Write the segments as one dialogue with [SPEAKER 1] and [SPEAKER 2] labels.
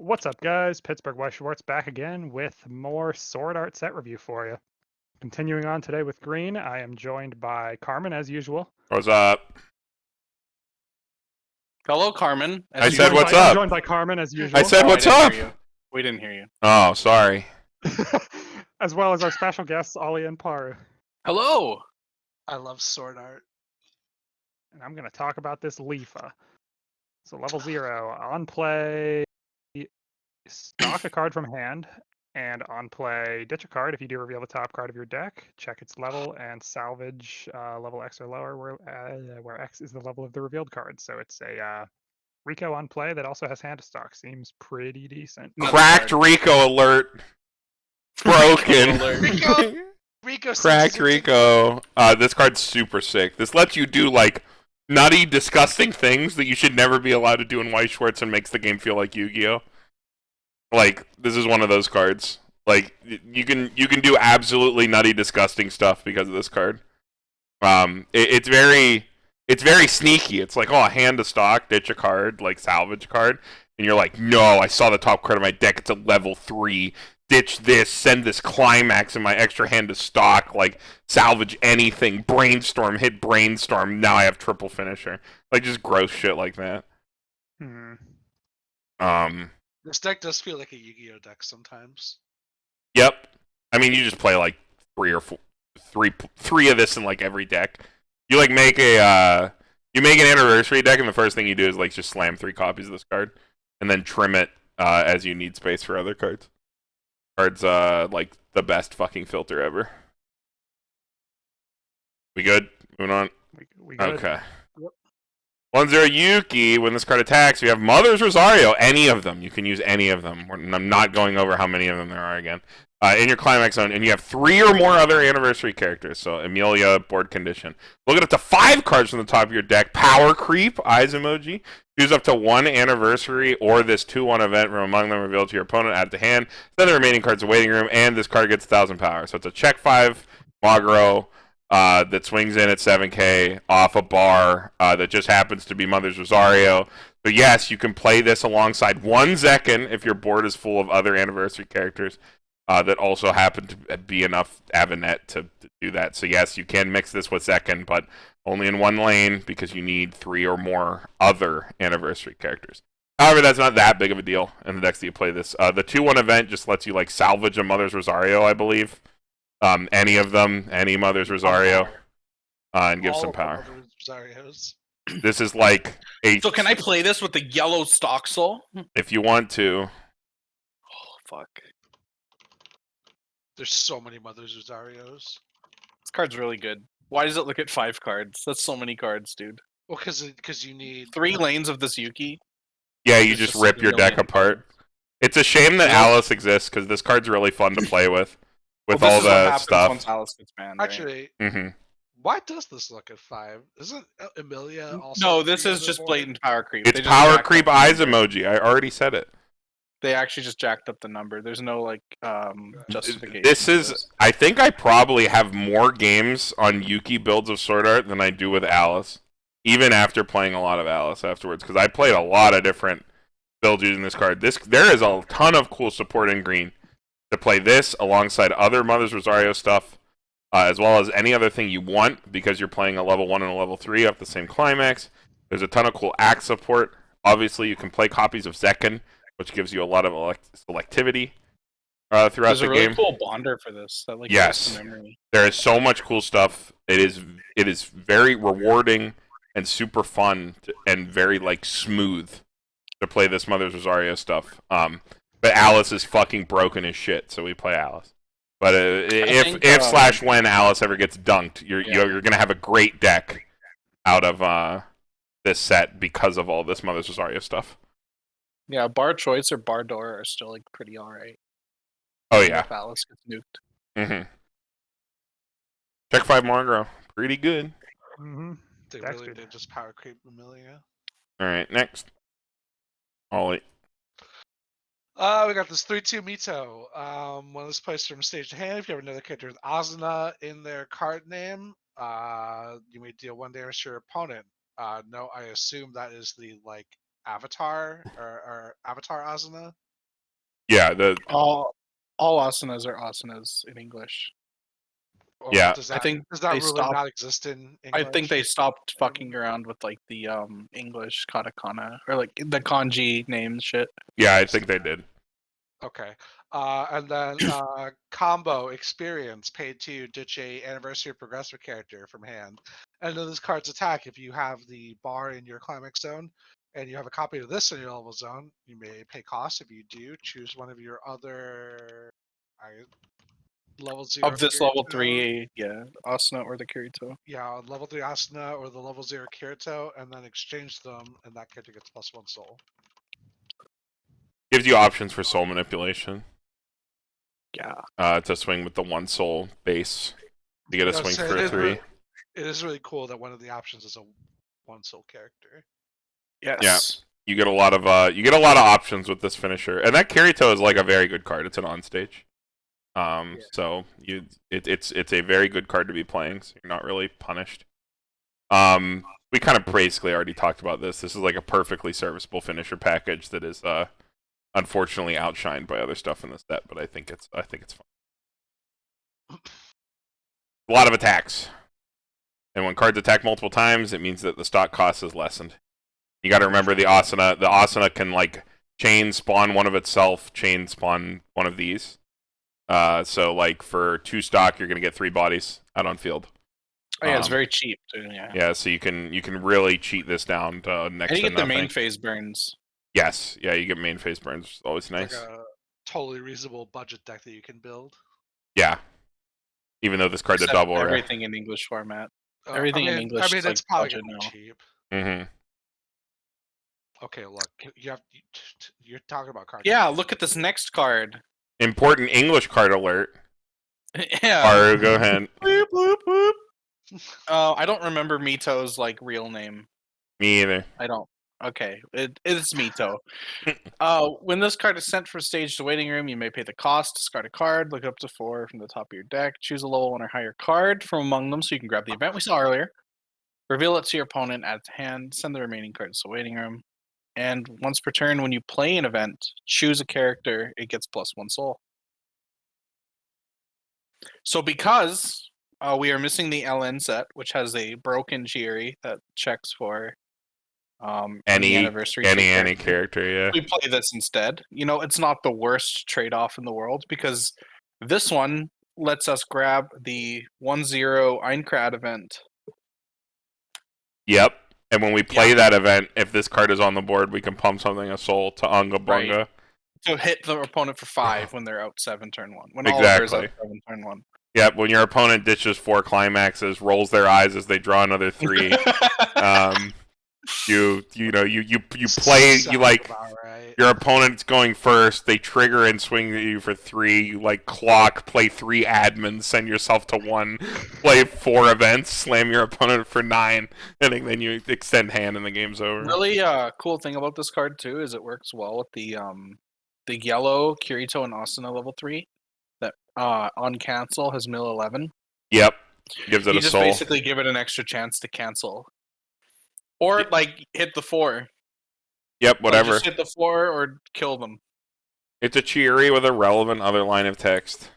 [SPEAKER 1] What's up, guys? Pittsburgh Weiss Schwarz back again with more Sword Art set review for you. Continuing on today with Green, I am joined by Carmen as usual.
[SPEAKER 2] What's up?
[SPEAKER 3] Hello, Carmen.
[SPEAKER 2] I said what's up.
[SPEAKER 1] I'm joined by Carmen as usual.
[SPEAKER 2] I said what's
[SPEAKER 3] I
[SPEAKER 2] up.
[SPEAKER 3] didn't hear you. We didn't hear you.
[SPEAKER 2] Oh, sorry.
[SPEAKER 1] as well as our special guests, Ollie and Paru.
[SPEAKER 3] Hello.
[SPEAKER 4] I love sword art.
[SPEAKER 1] And I'm going to talk about this Lifa. So level 0, on play, stock a card from hand, and on play, ditch a card if you do reveal the top card of your deck, check its level, and salvage level X or lower, where X is the level of the revealed card. So it's a Rico on play that also has hand to stock. Seems pretty decent.
[SPEAKER 2] Cracked Rico alert. Broken.
[SPEAKER 4] Rico
[SPEAKER 2] Cracked Rico. This card's super sick. This lets you do like nutty, disgusting things that you should never be allowed to do in Weiss Schwarz and makes the game feel like Yu-Gi-Oh. Like, this is one of those cards. Like, you can do absolutely nutty, disgusting stuff because of this card. It's very sneaky. It's like, oh, hand to stock, ditch a card, like salvage a card, and you're like, no, I saw the top card of my deck. It's a level 3. Ditch this, send this climax in my extra hand to stock, like salvage anything, brainstorm, hit brainstorm. Now I have triple finisher. Like just gross shit like that.
[SPEAKER 4] This deck does feel like a Yu-Gi-Oh deck sometimes.
[SPEAKER 2] Yep. I mean, you just play like three of this in like every deck. You like make a you make an anniversary deck, and the first thing you do is like just slam 3 copies of this card, and then trim it as you need space for other cards. Card's like the best fucking filter ever. We good? Moving on.
[SPEAKER 1] We good.
[SPEAKER 2] Okay.
[SPEAKER 1] Yep.
[SPEAKER 2] 1-0 Yuki. When this card attacks, we have Mother's Rosario. Any of them. You can use any of them. I'm not going over how many of them there are again. In your climax zone, and you have 3 or more other anniversary characters. So Emilia, board condition. Look at up to 5 cards from the top of your deck. Power creep, eyes emoji. Choose up to 1 anniversary or this 2/1 event from among them revealed to your opponent. Add to hand. Then the remaining cards in waiting room, and this card gets 1,000 power. So it's a check 5 Magro that swings in at 7k off a bar that just happens to be Mother's Rosario. So yes, you can play this alongside 1 Zekken if your board is full of other anniversary characters. That also happen to be enough Avanet to do that. So yes, you can mix this with Zekken, but only in 1 lane because you need 3 or more other anniversary characters. However, that's not that big of a deal in the decks that you play this. The 2/1 event just lets you like salvage a Mother's Rosario, I believe. Any of them, any Mother's Rosario, and give some power.
[SPEAKER 4] Rosarios.
[SPEAKER 2] This is like a.
[SPEAKER 3] So can I play this with the yellow stock soul?
[SPEAKER 2] If you want to.
[SPEAKER 3] Oh fuck!
[SPEAKER 4] There's so many Mother's Rosarios.
[SPEAKER 3] This card's really good. Why does it look at 5 cards? That's so many cards, dude.
[SPEAKER 4] Well, because you need
[SPEAKER 3] 3 lanes of this Yuki.
[SPEAKER 2] Yeah, you just rip your deck apart. It's a shame that Alice exists because this card's really fun to play with all the stuff.
[SPEAKER 3] Once Alice gets banned, right?
[SPEAKER 4] Actually.
[SPEAKER 2] Mm-hmm.
[SPEAKER 4] Why does this look at 5? Isn't Emilia also?
[SPEAKER 3] No, this is just blatant power creep.
[SPEAKER 2] It's power creep eyes emoji. I already said it.
[SPEAKER 3] They actually just jacked up the number. There's no like justification.
[SPEAKER 2] This is. I think I probably have more games on Yuki builds of Sword Art than I do with Alice, even after playing a lot of Alice afterwards, because I played a lot of different builds using this card. There is a ton of cool support in green to play this alongside other Mother's Rosario stuff, as well as any other thing you want because you're playing a level 1 and a level 3 up the same climax. There's a ton of cool axe support. Obviously, you can play copies of Zekken, which gives you a lot of selectivity throughout the game.
[SPEAKER 3] There's a really cool bonder for this. That, like,
[SPEAKER 2] yes, there is so much cool stuff. It is very rewarding and super fun and very like smooth to play this Mother's Rosario stuff. But Alice is fucking broken as shit, so we play Alice. But if when Alice ever gets dunked, you're gonna have a great deck out of this set because of all this Mother's Rosario stuff.
[SPEAKER 3] Yeah, bar choice or bar door are still like pretty alright.
[SPEAKER 2] Oh yeah.
[SPEAKER 3] If Alice gets nuked.
[SPEAKER 2] Mm-hmm. Check 5 Margro. Pretty good.
[SPEAKER 1] Mm-hmm.
[SPEAKER 4] They really did just power creep Emilia.
[SPEAKER 2] Alright, next. Ollie.
[SPEAKER 4] We got this 3/2 Mito. When this plays from stage to hand, if you have another character with Asuna in their card name, you may deal 1 damage to your opponent. No, I assume that is the like Avatar or Avatar Asuna.
[SPEAKER 2] Yeah, the
[SPEAKER 3] All Asunas are Asunas in English.
[SPEAKER 4] Or
[SPEAKER 2] Yeah.
[SPEAKER 4] does
[SPEAKER 3] I
[SPEAKER 4] that,
[SPEAKER 3] think
[SPEAKER 4] does that
[SPEAKER 3] they
[SPEAKER 4] really
[SPEAKER 3] stopped-
[SPEAKER 4] not exist in
[SPEAKER 3] I
[SPEAKER 4] English?
[SPEAKER 3] think they stopped fucking around with like the English katakana or like the kanji names shit.
[SPEAKER 2] yeah, I think they did.
[SPEAKER 4] Okay. And then combo experience paid to ditch a anniversary progressive character from hand. And then this card's attack. If you have the bar in your climax zone and you have a copy of this in your level zone, you may pay cost. If you do, choose one of your other level 0
[SPEAKER 3] Of this level
[SPEAKER 4] Kirito.
[SPEAKER 3] 3, yeah, Asuna or the Kirito.
[SPEAKER 4] Yeah, level 3 Asuna or the level 0 Kirito, and then exchange them, and that character gets +1 soul.
[SPEAKER 2] Gives you options for soul manipulation.
[SPEAKER 3] Yeah.
[SPEAKER 2] To swing with the 1 soul base. You get a swing for a 3.
[SPEAKER 4] It is really cool that one of the options is a 1 soul character.
[SPEAKER 3] Yes.
[SPEAKER 2] You get a lot of options with this finisher, and that Kirito is like a very good card. It's an on stage, so it's a very good card to be playing. So you're not really punished. We kind of basically already talked about this. This is like a perfectly serviceable finisher package that is unfortunately outshined by other stuff in the set, but I think it's fun. A lot of attacks, and when cards attack multiple times, it means that the stock cost is lessened. You got to remember the Asuna. The Asuna can like chain spawn one of itself, chain spawn one of these. So like for 2 stock, you're gonna get 3 bodies out on field.
[SPEAKER 3] Oh yeah, it's very cheap too. Yeah.
[SPEAKER 2] Yeah, so you can really cheat this down to next
[SPEAKER 3] And you
[SPEAKER 2] to
[SPEAKER 3] get the
[SPEAKER 2] nothing.
[SPEAKER 3] main phase burns.
[SPEAKER 2] Yes, yeah, you get main phase burns. Which is always nice.
[SPEAKER 4] It's like a totally reasonable budget deck that you can build.
[SPEAKER 2] Yeah, even though this card's a
[SPEAKER 3] Except
[SPEAKER 2] double.
[SPEAKER 3] everything in English format. Everything in English
[SPEAKER 4] I mean,
[SPEAKER 3] is
[SPEAKER 4] it's
[SPEAKER 3] like
[SPEAKER 4] probably
[SPEAKER 3] budget
[SPEAKER 4] gonna be
[SPEAKER 3] now.
[SPEAKER 4] cheap.
[SPEAKER 2] Mm-hmm.
[SPEAKER 4] Okay, look, you're talking about cards.
[SPEAKER 3] Yeah, look at this next card.
[SPEAKER 2] Important English card alert.
[SPEAKER 3] Yeah.
[SPEAKER 2] Paru, go ahead.
[SPEAKER 3] Boop, boop, boop. I don't remember Mito's like real name.
[SPEAKER 2] Me either.
[SPEAKER 3] I don't. Okay, it's Mito. When this card is sent from stage to waiting room, you may pay the cost, discard a card, look up to 4 from the top of your deck, choose a level 1 or higher card from among them so you can grab the event we saw earlier, reveal it to your opponent, add it to hand, send the remaining cards to the waiting room, and once per turn when you play an event, choose a character, it gets +1 soul. So because we are missing the LN set, which has a broken Jiri that checks for any anniversary
[SPEAKER 2] any character, yeah.
[SPEAKER 3] we play this instead. You know, it's not the worst trade-off in the world because this one lets us grab the 1-0 Einkrad event.
[SPEAKER 2] Yep. And when we play that event, if this card is on the board, we can pump something a soul to Unga Bunga.
[SPEAKER 3] Right. To hit the opponent for 5 when they're out 7 turn 1. When
[SPEAKER 2] Exactly.
[SPEAKER 3] Oliver's out 7 turn 1.
[SPEAKER 2] Yep, when your opponent ditches 4 climaxes, rolls their eyes as they draw another 3. You play, you like
[SPEAKER 4] right.
[SPEAKER 2] your opponent's going first, they trigger and swing at you for 3, you like clock, play 3 admins, send yourself to 1, play 4 events, slam your opponent for 9, and then you extend hand and the game's over.
[SPEAKER 3] Really cool thing about this card too is it works well with the yellow Kirito and Asuna level 3 that on cancel has mill 11.
[SPEAKER 2] Yep. Gives it
[SPEAKER 3] you
[SPEAKER 2] a
[SPEAKER 3] just
[SPEAKER 2] soul.
[SPEAKER 3] basically give it an extra chance to cancel. Or like hit the 4.
[SPEAKER 2] Yep, whatever.
[SPEAKER 3] Just hit the 4 or kill them.
[SPEAKER 2] It's a Chieri with a relevant other line of text.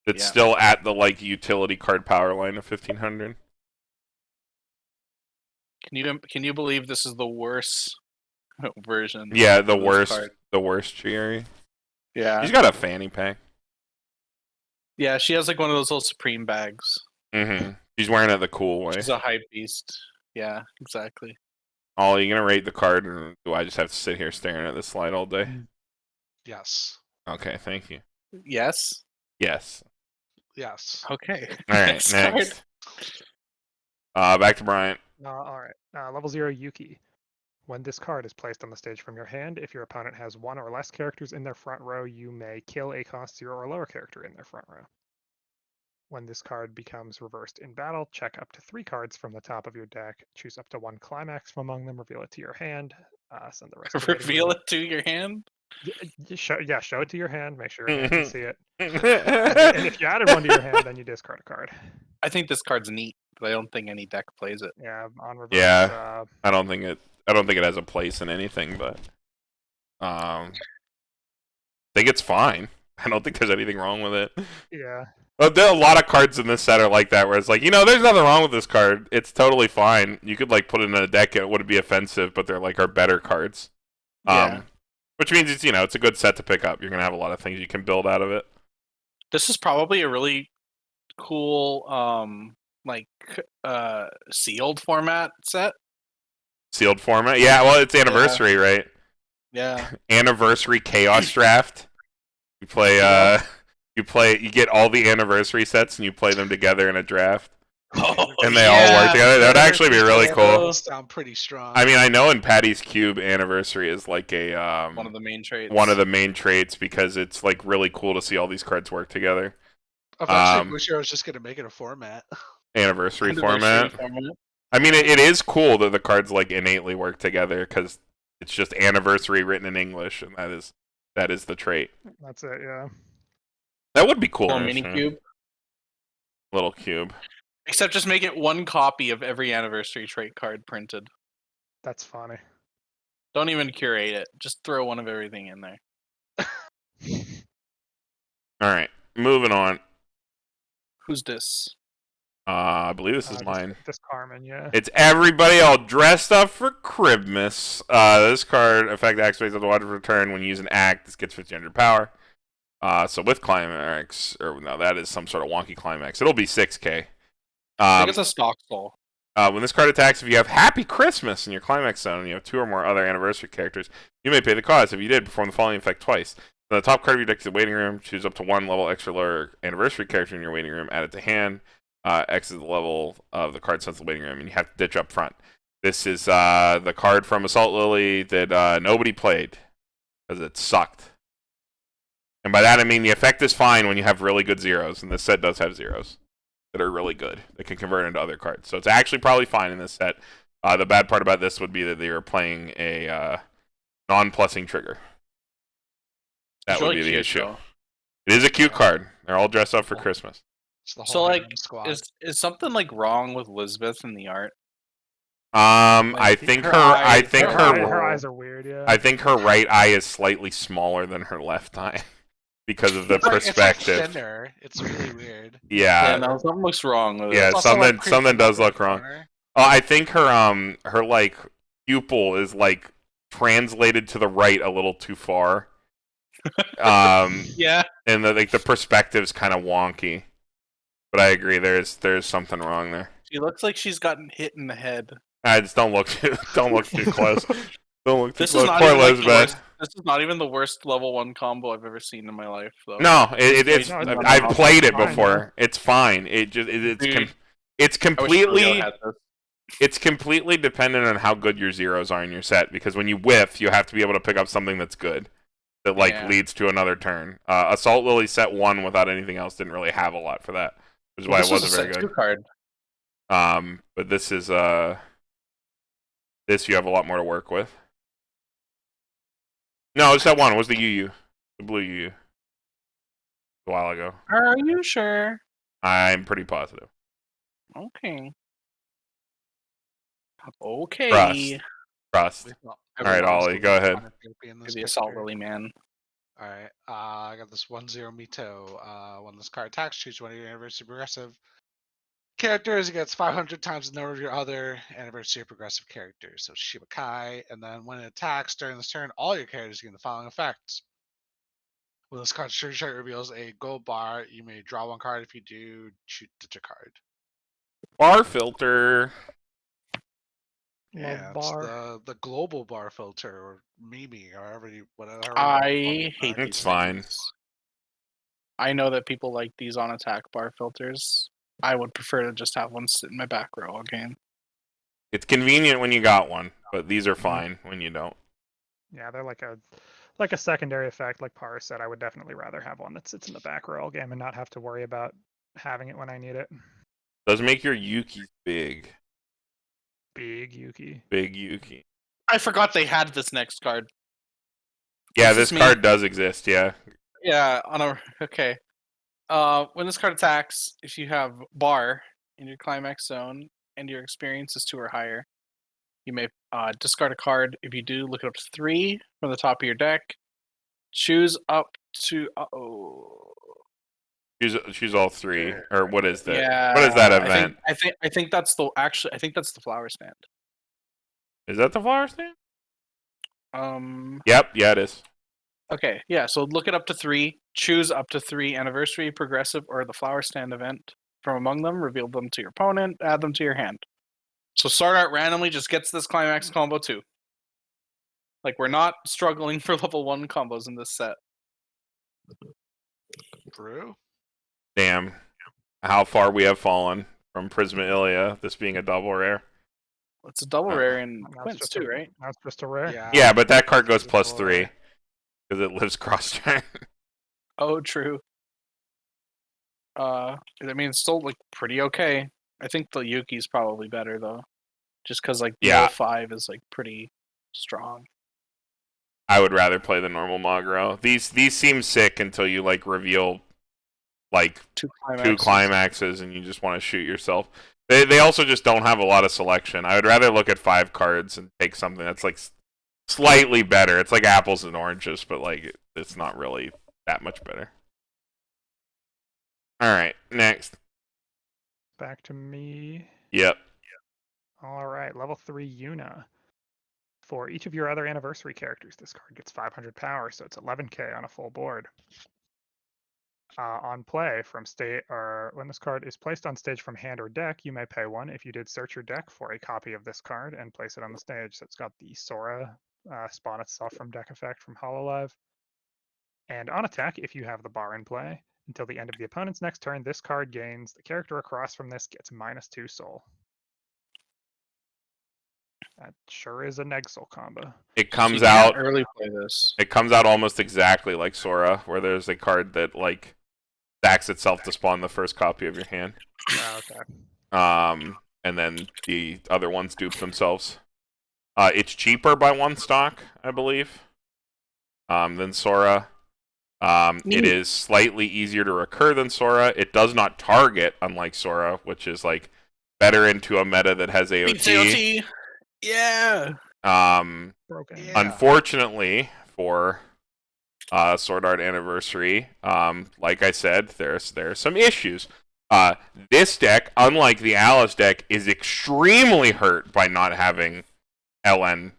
[SPEAKER 2] That's still at the like utility card power line of 1500.
[SPEAKER 3] Can you believe this is the worst version?
[SPEAKER 2] Yeah, the worst Chieri.
[SPEAKER 3] Yeah.
[SPEAKER 2] She's got a fanny pack.
[SPEAKER 3] Yeah, she has like one of those little Supreme bags.
[SPEAKER 2] Mm-hmm. She's wearing it the cool way.
[SPEAKER 3] She's a hype beast. Yeah, exactly.
[SPEAKER 2] Oh, are you gonna rate the card, or do I just have to sit here staring at this slide all day?
[SPEAKER 4] Yes.
[SPEAKER 2] Okay, thank you.
[SPEAKER 3] Yes.
[SPEAKER 2] Yes.
[SPEAKER 4] Yes.
[SPEAKER 3] Okay.
[SPEAKER 2] All right, next. Back to Bryant.
[SPEAKER 1] All right. Level 0 Yuki. When this card is placed on the stage from your hand, if your opponent has 1 or less characters in their front row, you may kill a cost 0 or lower character in their front row. When this card becomes reversed in battle, check up to 3 cards from the top of your deck, choose up to 1 climax from among them, reveal it to your hand, send the rest to
[SPEAKER 3] reveal it to your hand?
[SPEAKER 1] Show it to your hand, make sure your hand can see it. And if you added 1 to your hand, then you discard a card.
[SPEAKER 3] I think this card's neat, but I don't think any deck plays it.
[SPEAKER 1] Yeah, on reverse.
[SPEAKER 2] Yeah, I don't think it has a place in anything, but think it's fine. I don't think there's anything wrong with it.
[SPEAKER 1] Yeah.
[SPEAKER 2] But there are a lot of cards in this set are like that, where it's like, there's nothing wrong with this card. It's totally fine. You could like put it in a deck and it wouldn't be offensive, but they're like our better cards.
[SPEAKER 3] Yeah.
[SPEAKER 2] Which means it's a good set to pick up. You're gonna have a lot of things you can build out of it.
[SPEAKER 3] This is probably a really cool, sealed format set.
[SPEAKER 2] Sealed format, yeah. Well, it's anniversary, right?
[SPEAKER 3] Yeah.
[SPEAKER 2] Anniversary Chaos Draft. You play, you get all the anniversary sets and you play them together in a draft. And they all work together. That would actually be really cool.
[SPEAKER 4] Those sound pretty strong.
[SPEAKER 2] I mean, I know in Patty's Cube, anniversary is like a
[SPEAKER 3] one of the main traits.
[SPEAKER 2] One of the main traits, because it's like really cool to see all these cards work together.
[SPEAKER 4] Eventually, wish I was just gonna make it a format.
[SPEAKER 2] Anniversary format. I mean, it is cool that the cards like innately work together because it's just anniversary written in English, and that is the trait.
[SPEAKER 1] That's it. Yeah.
[SPEAKER 2] That would be cool.
[SPEAKER 3] Little mini cube.
[SPEAKER 2] Little cube.
[SPEAKER 3] Except just make it one copy of every anniversary trait card printed.
[SPEAKER 1] That's funny.
[SPEAKER 3] Don't even curate it. Just throw one of everything in there.
[SPEAKER 2] All right, moving on.
[SPEAKER 3] Who's this?
[SPEAKER 2] I believe this is mine.
[SPEAKER 1] Just Carmen, yeah.
[SPEAKER 2] It's everybody all dressed up for Christmas. This card effect activates at the water return when you use an act. This gets 1500 power. So with climax, or no, that is some sort of wonky climax. It'll be 6k.
[SPEAKER 3] I think it's a stock soul.
[SPEAKER 2] When this card attacks, if you have Happy Christmas in your climax zone and you have 2 or more other anniversary characters, you may pay the cost. If you did, perform the following effect twice. On the top card of your deck is the waiting room. Choose up to 1 level extra lower anniversary character in your waiting room. Add it to hand. X is the level of the card sent to the waiting room, and you have to ditch up front. This is the card from Assault Lily that nobody played because it sucked. And by that I mean the effect is fine when you have really good zeros, and this set does have zeros that are really good. They can convert into other cards. So it's actually probably fine in this set. The bad part about this would be that they are playing a non-plussing trigger. That would be the issue.
[SPEAKER 3] Though.
[SPEAKER 2] It is a cute card. They're all dressed up for Christmas.
[SPEAKER 3] So like, is something like wrong with Lizbeth in the art?
[SPEAKER 2] I think her
[SPEAKER 1] eyes are weird. Yeah.
[SPEAKER 2] I think her right eye is slightly smaller than her left eye because of the perspective.
[SPEAKER 4] It's thinner. It's really weird.
[SPEAKER 2] Yeah.
[SPEAKER 3] No, something looks wrong with it.
[SPEAKER 2] Yeah, something does look wrong. Oh, I think her like pupil is like translated to the right a little too far.
[SPEAKER 3] Yeah.
[SPEAKER 2] And the perspective's kind of wonky. But I agree, there's something wrong there.
[SPEAKER 3] She looks like she's gotten hit in the head.
[SPEAKER 2] I just don't look too close. Don't look too
[SPEAKER 3] This
[SPEAKER 2] close.
[SPEAKER 3] is not
[SPEAKER 2] Poor
[SPEAKER 3] even like
[SPEAKER 2] Lizbeth.
[SPEAKER 3] this is not even the worst level 1 combo I've ever seen in my life, though.
[SPEAKER 2] No, it's I've played it before.
[SPEAKER 1] Yeah.
[SPEAKER 2] It's fine. It's completely dependent on how good your zeros are in your set, because when you whiff, you have to be able to pick up something that's good that leads to another turn. Assault Lily set 1 without anything else didn't really have a lot for that, which is why it wasn't very good.
[SPEAKER 3] Card.
[SPEAKER 2] But this is this you have a lot more to work with. No, it's that one. It was the UU, the blue UU, a while ago.
[SPEAKER 3] Are you sure?
[SPEAKER 2] I'm pretty positive.
[SPEAKER 3] Okay. Okay.
[SPEAKER 2] Trust. All right, Ollie, go ahead.
[SPEAKER 3] The Assault Lily man.
[SPEAKER 4] Alright, I got this 1-0 Mito. When this card attacks, choose one of your anniversary progressive characters against 500 times the number of your other anniversary progressive characters. So Shibakai, and then when it attacks during this turn, all your characters gain the following effects. When this card's trigger chart reveals a gold bar, you may draw 1 card. If you do, ditch a card.
[SPEAKER 2] Bar filter.
[SPEAKER 4] Yeah, it's the global bar filter, or Mimi, or whatever.
[SPEAKER 3] I hate these.
[SPEAKER 2] It's fine.
[SPEAKER 3] I know that people like these on attack bar filters. I would prefer to just have one sit in my back row all game.
[SPEAKER 2] It's convenient when you got one, but these are fine when you don't.
[SPEAKER 1] Yeah, they're like a secondary effect, like Paru said. I would definitely rather have one that sits in the back row all game and not have to worry about having it when I need it.
[SPEAKER 2] Does make your Yuki big.
[SPEAKER 1] Big Yuki.
[SPEAKER 2] Big Yuki.
[SPEAKER 3] I forgot they had this next card.
[SPEAKER 2] Yeah, this card does exist, yeah.
[SPEAKER 3] Yeah, okay. When this card attacks, if you have bar in your climax zone and your experience is 2 or higher, you may discard a card. If you do, look it up to 3 from the top of your deck. Choose up to. Oh.
[SPEAKER 2] Choose all three, or what is that?
[SPEAKER 3] Yeah.
[SPEAKER 2] What is that event?
[SPEAKER 3] I think that's the actually. I think that's the flower stand.
[SPEAKER 2] Is that the flower stand?
[SPEAKER 3] Um.
[SPEAKER 2] Yep. Yeah, it is.
[SPEAKER 3] Okay. Yeah. So look at up to 3. Choose up to 3 anniversary, progressive, or the flower stand event from among them. Reveal them to your opponent. Add them to your hand. So Sword Art randomly just gets this climax combo too. Like we're not struggling for level 1 combos in this set.
[SPEAKER 4] True.
[SPEAKER 2] Damn. How far we have fallen from Prisma Ilia, this being a double rare.
[SPEAKER 3] It's a double rare in
[SPEAKER 1] That's
[SPEAKER 3] Quince
[SPEAKER 1] just
[SPEAKER 3] too,
[SPEAKER 1] a,
[SPEAKER 3] right?
[SPEAKER 1] That's just a rare.
[SPEAKER 4] Yeah.
[SPEAKER 2] Yeah, but that card goes
[SPEAKER 4] Just
[SPEAKER 2] plus
[SPEAKER 4] double
[SPEAKER 2] 3
[SPEAKER 4] rare.
[SPEAKER 2] because it lives cross turn.
[SPEAKER 3] Oh, true. I mean, it's still like pretty okay. I think the Yuki's probably better though, just because like the
[SPEAKER 2] Yeah.
[SPEAKER 3] 5 is like pretty strong.
[SPEAKER 2] I would rather play the normal Magro. These seem sick until you like reveal like
[SPEAKER 3] 2
[SPEAKER 2] 2 climaxes and you just want to shoot yourself. They also just don't have a lot of selection. I would rather look at 5 cards and take something that's like slightly better. It's like apples and oranges, but like it's not really that much better. All right, next.
[SPEAKER 1] Back to me.
[SPEAKER 2] Yep.
[SPEAKER 1] All right, level 3 Yuna. For each of your other anniversary characters, this card gets 500 power, so it's 11k on a full board. On play from state, or when this card is placed on stage from hand or deck, you may pay 1. If you did, search your deck for a copy of this card and place it on the stage. So it's got the Sora spawn itself from deck effect from Hololive. And on attack, if you have the bar in play, until the end of the opponent's next turn, this card gains, the character across from this gets -2 soul. That sure is a Negsoul combo.
[SPEAKER 2] It comes
[SPEAKER 3] So you can't
[SPEAKER 2] out
[SPEAKER 3] early play this.
[SPEAKER 2] It comes out almost exactly like Sora, where there's a card that like stacks itself to spawn the first copy of your hand.
[SPEAKER 1] Okay.
[SPEAKER 2] And then the other ones dupe themselves. It's cheaper by 1 stock, I believe, than Sora. It is slightly easier to recur than Sora. It does not target, unlike Sora, which is like better into a meta that has
[SPEAKER 3] Beats
[SPEAKER 2] AOT.
[SPEAKER 3] AOT. Yeah.
[SPEAKER 1] Broken.
[SPEAKER 4] Yeah.
[SPEAKER 2] Unfortunately for Sword Art Anniversary, like I said, there's some issues. This deck, unlike the Alice deck, is extremely hurt by not having LN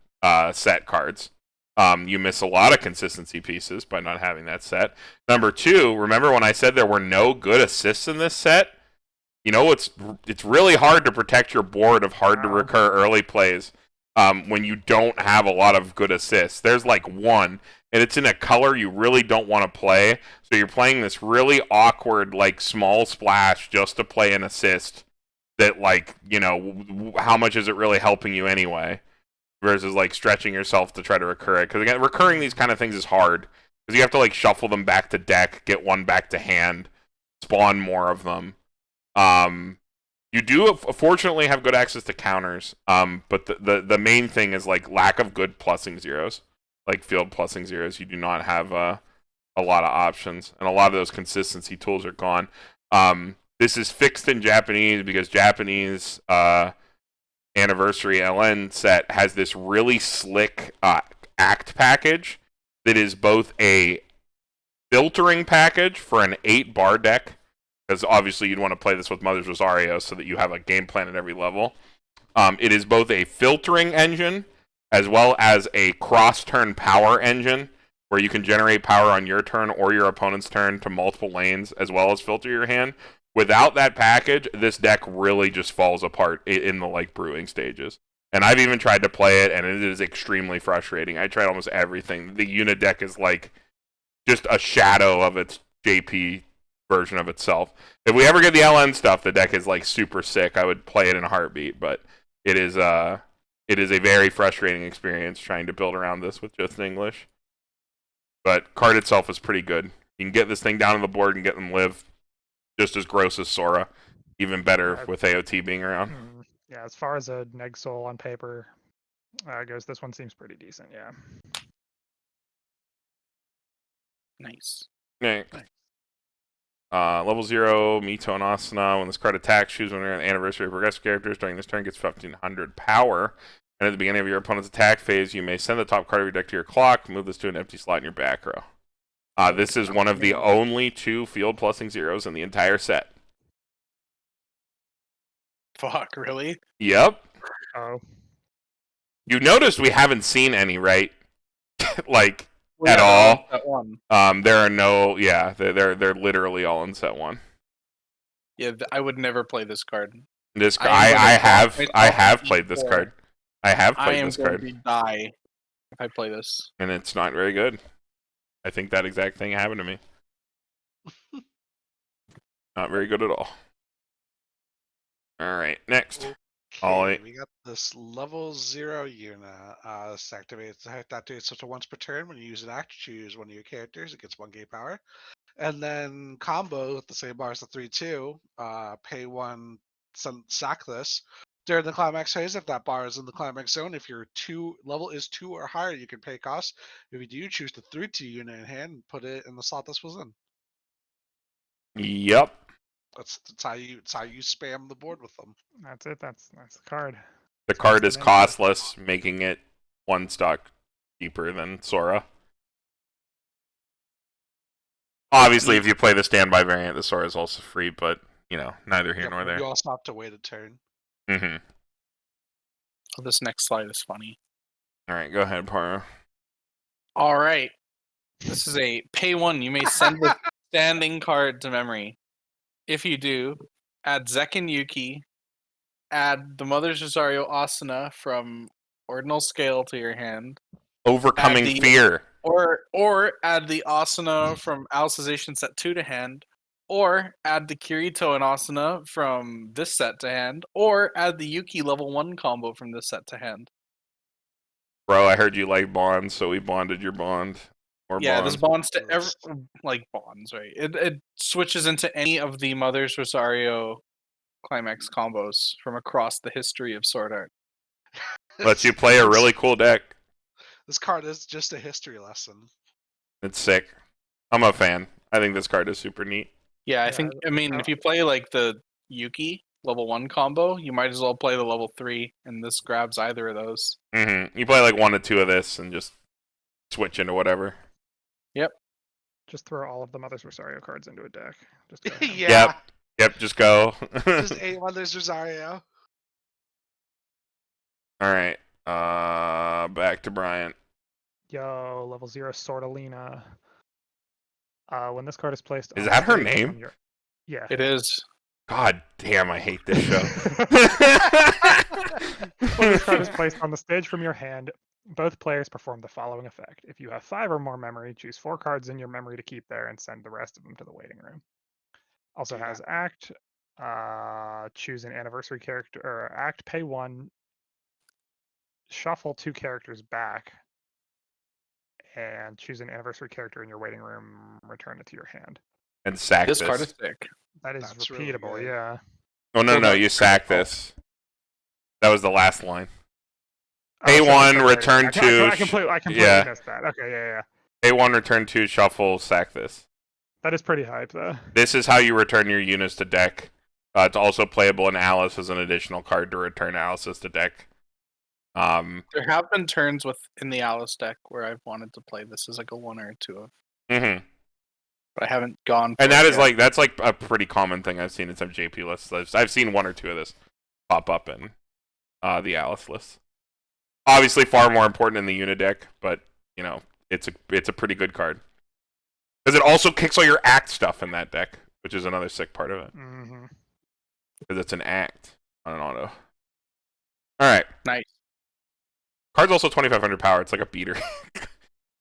[SPEAKER 2] set cards. You miss a lot of consistency pieces by not having that set. Number 2, remember when I said there were no good assists in this set? You know, it's really hard to protect your board of hard to recur early plays when you don't have a lot of good assists. There's like 1, and it's in a color you really don't want to play. So you're playing this really awkward, like, small splash just to play an assist that, like, you know, how much is it really helping you anyway? Versus, like, stretching yourself to try to recur it. Because, again, recurring these kind of things is hard. Because you have to, like, shuffle them back to deck, get 1 back to hand, spawn more of them. You do fortunately have good access to counters, but the main thing is like lack of good plussing zeros, like field plussing zeros. You do not have a lot of options, and a lot of those consistency tools are gone. This is fixed in Japanese because Japanese anniversary LN set has this really slick act package that is both a filtering package for an 8-bar deck. Because obviously you'd want to play this with Mother's Rosario so that you have a game plan at every level. It is both a filtering engine as well as a cross-turn power engine where you can generate power on your turn or your opponent's turn to multiple lanes as well as filter your hand. Without that package, this deck really just falls apart in the like brewing stages. And I've even tried to play it, and it is extremely frustrating. I tried almost everything. The Yuna deck is like just a shadow of its JP version of itself. If we ever get the LN stuff, the deck is like super sick. I would play it in a heartbeat, but it is a very frustrating experience trying to build around this with just English. But card itself is pretty good. You can get this thing down on the board and get them live. Just as gross as Sora. Even better with AOT being around.
[SPEAKER 1] Yeah, as far as a Negsoul on paper goes, this one seems pretty decent, yeah.
[SPEAKER 3] Nice.
[SPEAKER 2] Okay. Level 0, Mito and Asuna. When this card attacks, choose one of your anniversary progressive characters. During this turn, gets 1500 power. And at the beginning of your opponent's attack phase, you may send the top card of your deck to your clock. Move this to an empty slot in your back row. This is one of the only 2 field plusing zeros in the entire set.
[SPEAKER 3] Fuck, really?
[SPEAKER 2] Yep.
[SPEAKER 1] Oh,
[SPEAKER 2] You noticed we haven't seen any, right? Like,
[SPEAKER 3] Well,
[SPEAKER 2] at
[SPEAKER 3] yeah,
[SPEAKER 2] all.
[SPEAKER 3] That one.
[SPEAKER 2] There are no, yeah, they're literally all in set 1.
[SPEAKER 3] Yeah, I would never play this card.
[SPEAKER 2] This
[SPEAKER 3] I am
[SPEAKER 2] I
[SPEAKER 3] gonna
[SPEAKER 2] have
[SPEAKER 3] drop
[SPEAKER 2] I
[SPEAKER 3] myself
[SPEAKER 2] have
[SPEAKER 3] to
[SPEAKER 2] played this
[SPEAKER 3] E4.
[SPEAKER 2] card. I have
[SPEAKER 3] I
[SPEAKER 2] played
[SPEAKER 3] am
[SPEAKER 2] this
[SPEAKER 3] going
[SPEAKER 2] card,
[SPEAKER 3] to die if I play this.
[SPEAKER 2] and it's not very good. I think that exact thing happened to me. Not very good at all. All right, next.
[SPEAKER 4] Okay, we got this level 0 Yuna. This activates that activates such a once per turn. When you use an act, choose one of your characters. It gets 1 gate power. And then combo with the same bar as the 3/2. Pay 1, sack this. During the climax phase, if that bar is in the climax zone, if your level is 2 or higher, you can pay cost. If you do, choose the 3/2 unit in hand and put it in the slot this was in.
[SPEAKER 2] Yep.
[SPEAKER 4] That's how you spam the board with them.
[SPEAKER 1] that's it. That's the card.
[SPEAKER 2] The card is costless, making it 1 stock cheaper than Sora. Obviously, if you play the standby variant, the Sora is also free, but, you know, neither here nor there.
[SPEAKER 4] You also have to wait a turn.
[SPEAKER 2] Mm-hmm.
[SPEAKER 3] Oh, this next slide is funny.
[SPEAKER 2] All right, go ahead, Paru.
[SPEAKER 3] All right. This is a pay 1. You may send the standing card to memory. If you do, add Zek and Yuki. Add the Mother's Rosario Asuna from Ordinal Scale to your hand.
[SPEAKER 2] Overcoming
[SPEAKER 3] Add the-
[SPEAKER 2] fear.
[SPEAKER 3] Or add the Asuna from Alicization set 2 to hand. Or add the Kirito and Asuna from this set to hand. Or add the Yuki level 1 combo from this set to hand.
[SPEAKER 2] Bro, I heard you like bonds, so we bonded your bond. Or
[SPEAKER 3] Yeah,
[SPEAKER 2] bonds.
[SPEAKER 3] this bonds to like bonds, right? It switches into any of the Mother's Rosario climax combos from across the history of Sword Art.
[SPEAKER 2] Lets you play a really cool deck.
[SPEAKER 4] This card is just a history lesson.
[SPEAKER 2] It's sick. I'm a fan. I think this card is super neat.
[SPEAKER 3] Yeah,
[SPEAKER 1] Yeah,
[SPEAKER 3] I mean, if you play like the Yuki level 1 combo, you might as well play the level 3, and this grabs either of those.
[SPEAKER 2] Mm-hmm. You play like 1 to 2 of this and just switch into whatever.
[SPEAKER 1] Just throw all of the Mother's Rosario cards into a deck. Just go ham.
[SPEAKER 4] Yeah.
[SPEAKER 2] Yep, just go.
[SPEAKER 4] Just 8 Mother's Rosario.
[SPEAKER 2] All right. Back to Brian.
[SPEAKER 1] Yo, level 0 Sortalina. When this card is placed,
[SPEAKER 2] Is
[SPEAKER 1] on
[SPEAKER 2] that her
[SPEAKER 1] stage
[SPEAKER 2] name?
[SPEAKER 1] from your- Yeah.
[SPEAKER 3] It is.
[SPEAKER 2] God damn, I hate this show.
[SPEAKER 1] When this card is placed on the stage from your hand, both players perform the following effect. If you have 5 or more memory, choose 4 cards in your memory to keep there and send the rest of them to the waiting room. Also
[SPEAKER 4] Yeah.
[SPEAKER 1] has act. Choose an anniversary character or act. Pay 1. Shuffle 2 characters back, and choose an anniversary character in your waiting room. Return it to your hand.
[SPEAKER 2] And sack
[SPEAKER 3] This
[SPEAKER 2] this.
[SPEAKER 3] card is sick.
[SPEAKER 1] That is
[SPEAKER 4] That's really
[SPEAKER 1] repeatable.
[SPEAKER 4] good.
[SPEAKER 1] Yeah.
[SPEAKER 2] Oh, no,
[SPEAKER 3] Well,
[SPEAKER 2] no,
[SPEAKER 3] no,
[SPEAKER 2] you sack this. That was the last line.
[SPEAKER 1] Oh,
[SPEAKER 2] Pay
[SPEAKER 1] sorry,
[SPEAKER 2] 1,
[SPEAKER 1] sorry,
[SPEAKER 2] return
[SPEAKER 1] I
[SPEAKER 2] 2.
[SPEAKER 1] completely
[SPEAKER 2] yeah.
[SPEAKER 1] missed that. Okay, yeah.
[SPEAKER 2] Pay 1, return 2, shuffle, sack this.
[SPEAKER 1] That is pretty hype, though.
[SPEAKER 2] This is how you return your units to deck. It's also playable in Alice as an additional card to return Alice's to deck.
[SPEAKER 3] There have been turns in the Alice deck where I've wanted to play this as like a 1 or a 2 of,
[SPEAKER 2] Mm-hmm.
[SPEAKER 3] but I haven't gone.
[SPEAKER 2] And
[SPEAKER 3] for
[SPEAKER 2] that
[SPEAKER 3] it
[SPEAKER 2] is
[SPEAKER 3] yet.
[SPEAKER 2] that's like a pretty common thing I've seen in some JP lists. I've seen 1 or 2 of this pop up in the Alice list. Obviously, far more important in the unit deck, but you know it's a pretty good card because it also kicks all your act stuff in that deck, which is another sick part of it
[SPEAKER 1] Mm-hmm.
[SPEAKER 2] because it's an act on an auto. All right,
[SPEAKER 3] Nice.
[SPEAKER 2] card's also 2,500 power. It's like a beater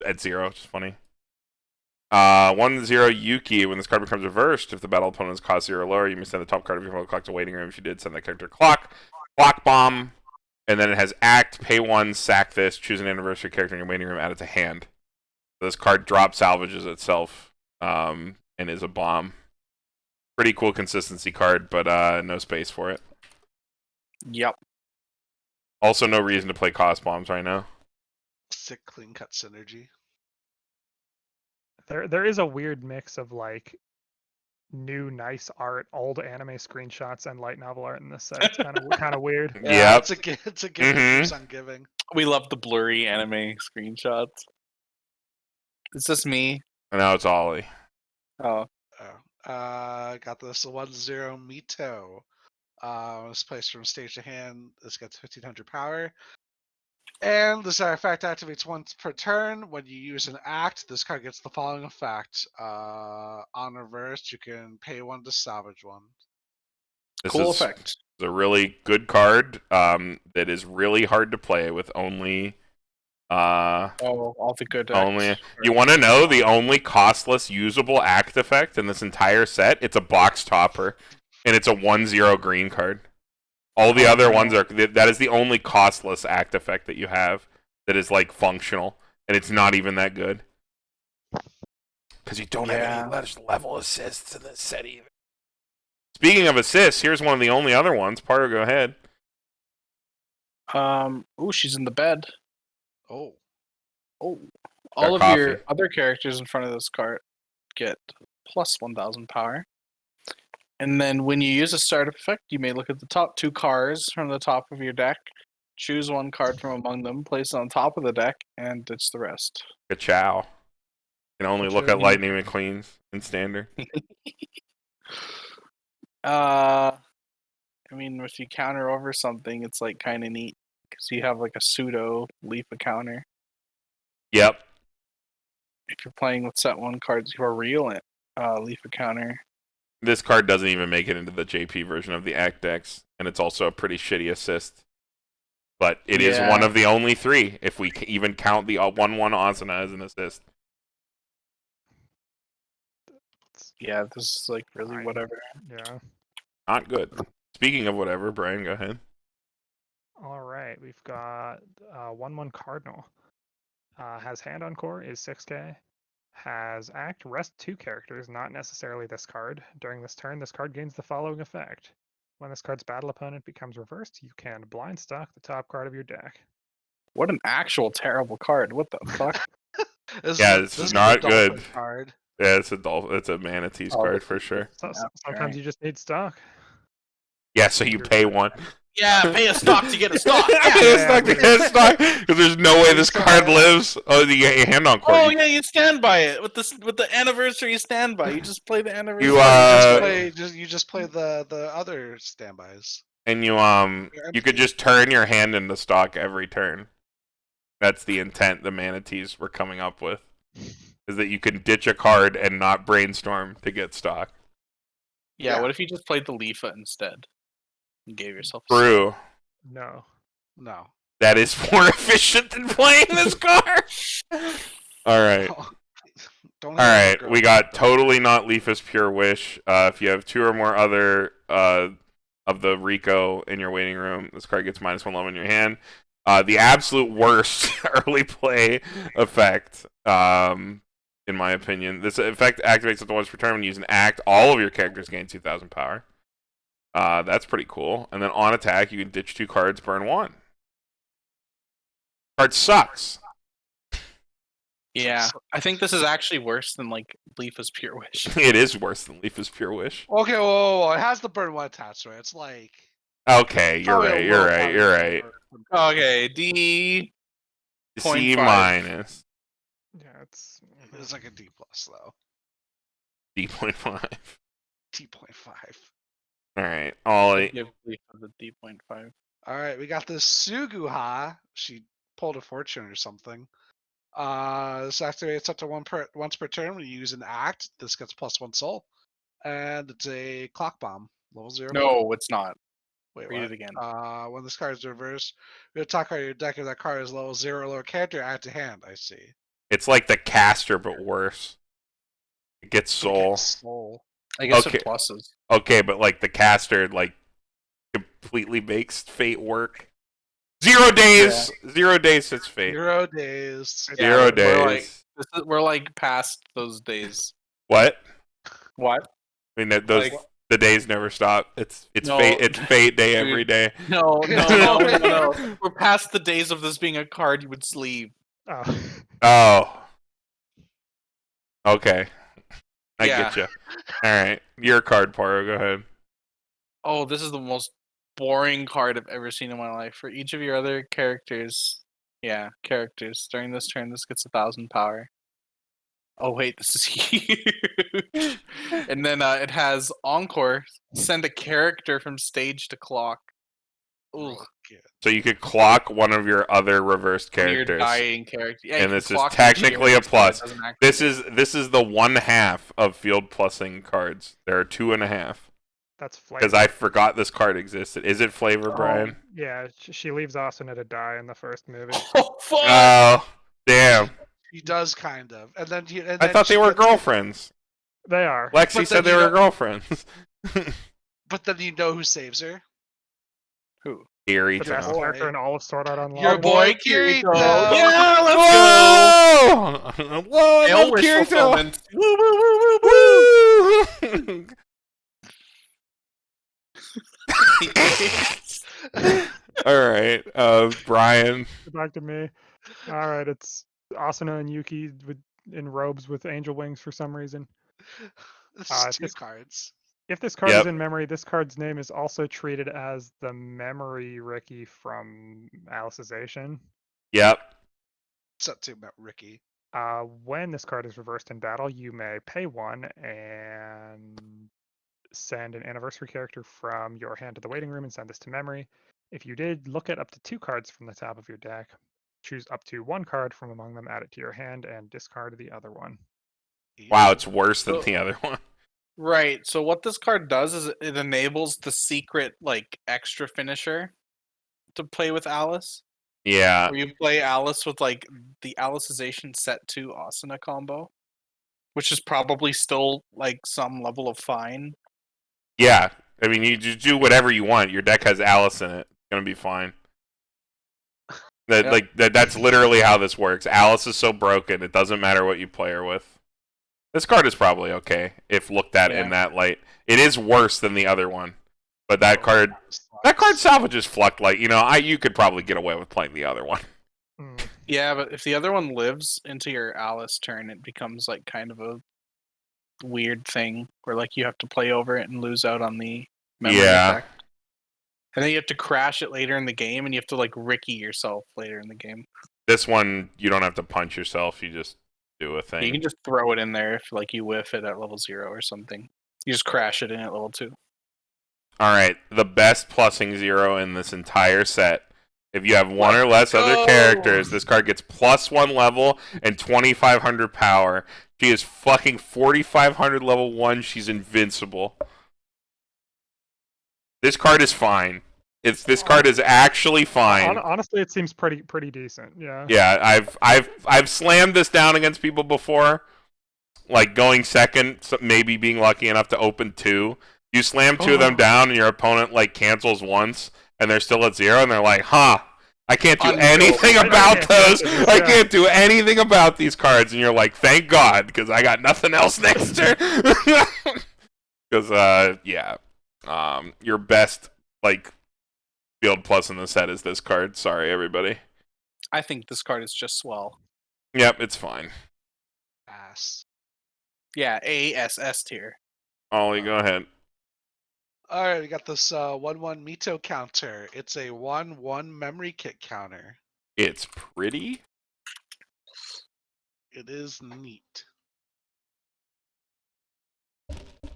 [SPEAKER 2] at 0, which is funny. 1/0 Yuki. When this card becomes reversed, if the battle opponent's cost 0 or lower, you may send the top card of your opponent's clock to waiting room. If you did, send that character clock bomb, and then it has act, pay 1, sack this, choose an anniversary character in your waiting room, add it to hand. So this card drop salvages itself, and is a bomb. Pretty cool consistency card, but no space for it.
[SPEAKER 3] Yep.
[SPEAKER 2] Also, no reason to play cost bombs right now.
[SPEAKER 4] Sick clean cut synergy.
[SPEAKER 1] There is a weird mix of like new nice art, old anime screenshots, and light novel art in this set. It's kind of weird.
[SPEAKER 4] Yeah,
[SPEAKER 2] Yep.
[SPEAKER 4] it's a gift that
[SPEAKER 2] Mhm.
[SPEAKER 4] keeps on giving.
[SPEAKER 3] We love the blurry anime screenshots. Is this me?
[SPEAKER 2] And now it's Ollie.
[SPEAKER 3] Oh,
[SPEAKER 4] Got this 1/0 Mito. This placed from stage to hand. This gets 1500 power. And this artifact activates once per turn. When you use an act, this card gets the following effect. On reverse, you can pay 1 to salvage 1.
[SPEAKER 2] This
[SPEAKER 3] cool
[SPEAKER 2] is
[SPEAKER 3] effect.
[SPEAKER 2] a really good card that is really hard to play with only.
[SPEAKER 3] Oh, all the good
[SPEAKER 2] Only
[SPEAKER 3] decks.
[SPEAKER 2] you want to know the only costless usable act effect in this entire set? It's a box topper, and it's a 1/0 green card. All the other ones are that is the only costless act effect that you have that is like functional, and it's not even that good because you don't have any level assists in this set either. Speaking of assists, here's one of the only other ones. Paru, go ahead.
[SPEAKER 3] Ooh, she's in the bed.
[SPEAKER 4] Oh.
[SPEAKER 3] All of
[SPEAKER 2] coffee.
[SPEAKER 3] your other characters in front of this card get plus 1,000 power. And then when you use a startup effect, you may look at the top 2 cards from the top of your deck, choose 1 card from among them, place it on top of the deck, and ditch the rest.
[SPEAKER 2] Ka-chow. You can only look at Lightning McQueen's in standard.
[SPEAKER 3] I mean, if you counter over something, it's like kind of neat because you have like a pseudo Leafa counter.
[SPEAKER 2] Yep.
[SPEAKER 3] If you're playing with set 1 cards, you are real Leafa counter.
[SPEAKER 2] This card doesn't even make it into the JP version of the Act decks, and it's also a pretty shitty assist. But it is one of the only 3, if we even count the 1/1 Asuna as an assist.
[SPEAKER 3] Yeah, this is like really whatever.
[SPEAKER 1] Yeah.
[SPEAKER 2] Not good. Speaking of whatever, Brian, go ahead.
[SPEAKER 1] All right, we've got 1/1 Cardinal. Has hand on core, is 6k. Has act, rest 2 characters, not necessarily this card. During this turn, this card gains the following effect. When this card's battle opponent becomes reversed, you can blind stock the top card of your deck.
[SPEAKER 3] What an actual terrible card. What the fuck?
[SPEAKER 2] This is not good.
[SPEAKER 4] Card.
[SPEAKER 2] Yeah, it's a Manatee's card for sure.
[SPEAKER 1] Sometimes you just need stock.
[SPEAKER 2] Yeah, so you pay 1.
[SPEAKER 3] Yeah, pay a stock to get a stock.
[SPEAKER 2] Pay a stock to get a stock because there's no way this card lives. Oh, you get your hand on core.
[SPEAKER 3] Oh yeah, you stand by it with the anniversary standby. You just play the anniversary.
[SPEAKER 4] You just play the other standbys.
[SPEAKER 2] And you could just turn your hand into stock every turn. That's the intent the Manatees were coming up with. Is that you can ditch a card and not brainstorm to get stock.
[SPEAKER 3] Yeah, what if you just played the Leafa instead? And gave yourself
[SPEAKER 2] True.
[SPEAKER 1] No.
[SPEAKER 2] That is more efficient than playing this card. Alright. Alright, we got totally not Leafa's Pure Wish. If you have 2 or more other of the Rico in your waiting room, this card gets -1 level in your hand. The absolute worst early play effect, in my opinion. This effect activates at the once per turn when you use an act. All of your characters gain 2,000 power. That's pretty cool. And then on attack, you can ditch 2 cards, burn 1. Card sucks.
[SPEAKER 3] Yeah, I think this is actually worse than like Leafa's Pure Wish.
[SPEAKER 2] It is worse than Leafa's Pure Wish.
[SPEAKER 4] Okay, whoa. It has the burn 1 attached to it. It's like...
[SPEAKER 2] Okay, you're right.
[SPEAKER 3] Okay, D.
[SPEAKER 2] C-.
[SPEAKER 1] Yeah,
[SPEAKER 4] It's like a D+ though.
[SPEAKER 2] D.5.
[SPEAKER 4] D.5.
[SPEAKER 2] Alright, Ollie.
[SPEAKER 3] Give Leafa the D.5.
[SPEAKER 4] Alright, we got this Suguha. She pulled a fortune or something. This activates up to once per turn when you use an act. This gets +1 soul. And it's a clock bomb. Level 0.
[SPEAKER 3] No, it's not.
[SPEAKER 4] Wait,
[SPEAKER 3] Read
[SPEAKER 4] what?
[SPEAKER 3] it again.
[SPEAKER 4] When this card is reversed, you attack card of your deck if that card is level 0 or lower character, add to hand. I see.
[SPEAKER 2] It's like the caster, but worse. It gets soul.
[SPEAKER 3] I guess
[SPEAKER 2] Okay.
[SPEAKER 3] with pluses.
[SPEAKER 2] Okay, but like the caster, like completely makes fate work. 0 days. 0 days. It's fate.
[SPEAKER 4] 0 days.
[SPEAKER 2] 0 days.
[SPEAKER 3] We're like past those days.
[SPEAKER 2] What?
[SPEAKER 3] What?
[SPEAKER 2] I mean, those the days never stop. It's
[SPEAKER 3] No.
[SPEAKER 2] fate. It's fate day every day.
[SPEAKER 3] No. We're past the days of this being a card you would sleeve.
[SPEAKER 1] Oh.
[SPEAKER 2] Oh. Okay. I
[SPEAKER 3] Yeah.
[SPEAKER 2] get you. All right, your card, Paru. Go ahead.
[SPEAKER 3] Oh, this is the most boring card I've ever seen in my life. For each of your other characters, during this turn, this gets 1,000 power. Oh wait, this is huge. And then it has Encore. Send a character from stage to clock. Ooh,
[SPEAKER 2] So you could clock one of your other reversed
[SPEAKER 3] one of your
[SPEAKER 2] characters.
[SPEAKER 3] dying character. Yeah, you
[SPEAKER 2] And
[SPEAKER 3] can
[SPEAKER 2] this is
[SPEAKER 3] clock
[SPEAKER 2] technically a
[SPEAKER 3] each year,
[SPEAKER 2] plus.
[SPEAKER 3] so it doesn't
[SPEAKER 2] This
[SPEAKER 3] activate.
[SPEAKER 2] is the 1/2 of field plussing cards. There are 2.5.
[SPEAKER 1] That's flavor.
[SPEAKER 2] Because I forgot this card existed. Is it flavor, Brian?
[SPEAKER 1] Yeah, she leaves Asuna to die in the first movie.
[SPEAKER 3] Oh fuck!
[SPEAKER 2] Oh, damn.
[SPEAKER 4] He does kind of, and then
[SPEAKER 2] I thought they were girlfriends.
[SPEAKER 1] They are.
[SPEAKER 2] Lexi
[SPEAKER 4] But
[SPEAKER 2] said
[SPEAKER 4] then
[SPEAKER 2] they
[SPEAKER 4] you
[SPEAKER 2] were girlfriends.
[SPEAKER 4] But then you know who saves her?
[SPEAKER 3] Who?
[SPEAKER 2] Here
[SPEAKER 1] The best
[SPEAKER 4] Boy.
[SPEAKER 1] character in all of Sword Art Online.
[SPEAKER 4] Your boy Kirito.
[SPEAKER 3] Yeah, let's
[SPEAKER 2] Whoa! Whoa! I
[SPEAKER 3] go.
[SPEAKER 2] love
[SPEAKER 3] Wish
[SPEAKER 2] Kirito.
[SPEAKER 3] fulfillment. Woo woo woo woo woo.
[SPEAKER 2] All right, Brian.
[SPEAKER 1] Back to me. All right, it's Asuna and Yuki in robes with angel wings for some reason.
[SPEAKER 4] This
[SPEAKER 1] Uh,
[SPEAKER 4] is two
[SPEAKER 1] this-
[SPEAKER 4] cards.
[SPEAKER 1] If this card
[SPEAKER 2] Yep.
[SPEAKER 1] is in memory, this card's name is also treated as the memory Ricky from Alicization.
[SPEAKER 2] Yep.
[SPEAKER 4] Except to about Ricky.
[SPEAKER 1] When this card is reversed in battle, you may pay 1 and send an anniversary character from your hand to the waiting room and send this to memory. If you did, look at up to 2 cards from the top of your deck. Choose up to 1 card from among them, add it to your hand, and discard the other one.
[SPEAKER 2] Wow, it's worse than the other one.
[SPEAKER 3] Right. So what this card does is it enables the secret like extra finisher to play with Alice.
[SPEAKER 2] Yeah.
[SPEAKER 3] Where you play Alice with like the Alicization set 2 Asuna combo, which is probably still like some level of fine.
[SPEAKER 2] Yeah. I mean, you just do whatever you want. Your deck has Alice in it. It's gonna be fine. That's literally how this works. Alice is so broken, it doesn't matter what you play her with. This card is probably okay if looked at in that light. It is worse than the other one, but that card salvages Fluct Light. You know, you could probably get away with playing the other one.
[SPEAKER 3] Yeah, but if the other one lives into your Alice turn, it becomes like kind of a weird thing where like you have to play over it and lose out on the memory effect. And then you have to crash it later in the game, and you have to like Ricky yourself later in the game.
[SPEAKER 2] This one, you don't have to punch yourself. You just do a thing.
[SPEAKER 3] You can just throw it in there if like you whiff it at level 0 or something. You just crash it in at level 2.
[SPEAKER 2] All right, the best plussing 0 in this entire set. If you have 1 or less other characters, this card gets +1 level and 2,500 power. She is fucking 4,500 level 1. She's invincible. This card is fine. This card is actually fine.
[SPEAKER 1] Honestly, it seems pretty decent. Yeah.
[SPEAKER 2] Yeah, I've slammed this down against people before, like going second, maybe being lucky enough to open 2. You slam 2 of them down, and your opponent like cancels once, and they're still at 0, and they're like, "Huh, I can't do anything about those. I can't do anything about these cards." And you're like, "Thank God, because I got nothing else next turn." Because your best like field plus in the set is this card. Sorry, everybody.
[SPEAKER 3] I think this card is just swell.
[SPEAKER 2] Yep, it's fine.
[SPEAKER 4] Ass.
[SPEAKER 3] Yeah, ASS tier.
[SPEAKER 2] Ollie, go ahead.
[SPEAKER 4] All right, we got this 1/1 Mito counter. It's a 1/1 memory kit counter.
[SPEAKER 2] It's pretty.
[SPEAKER 4] It is neat.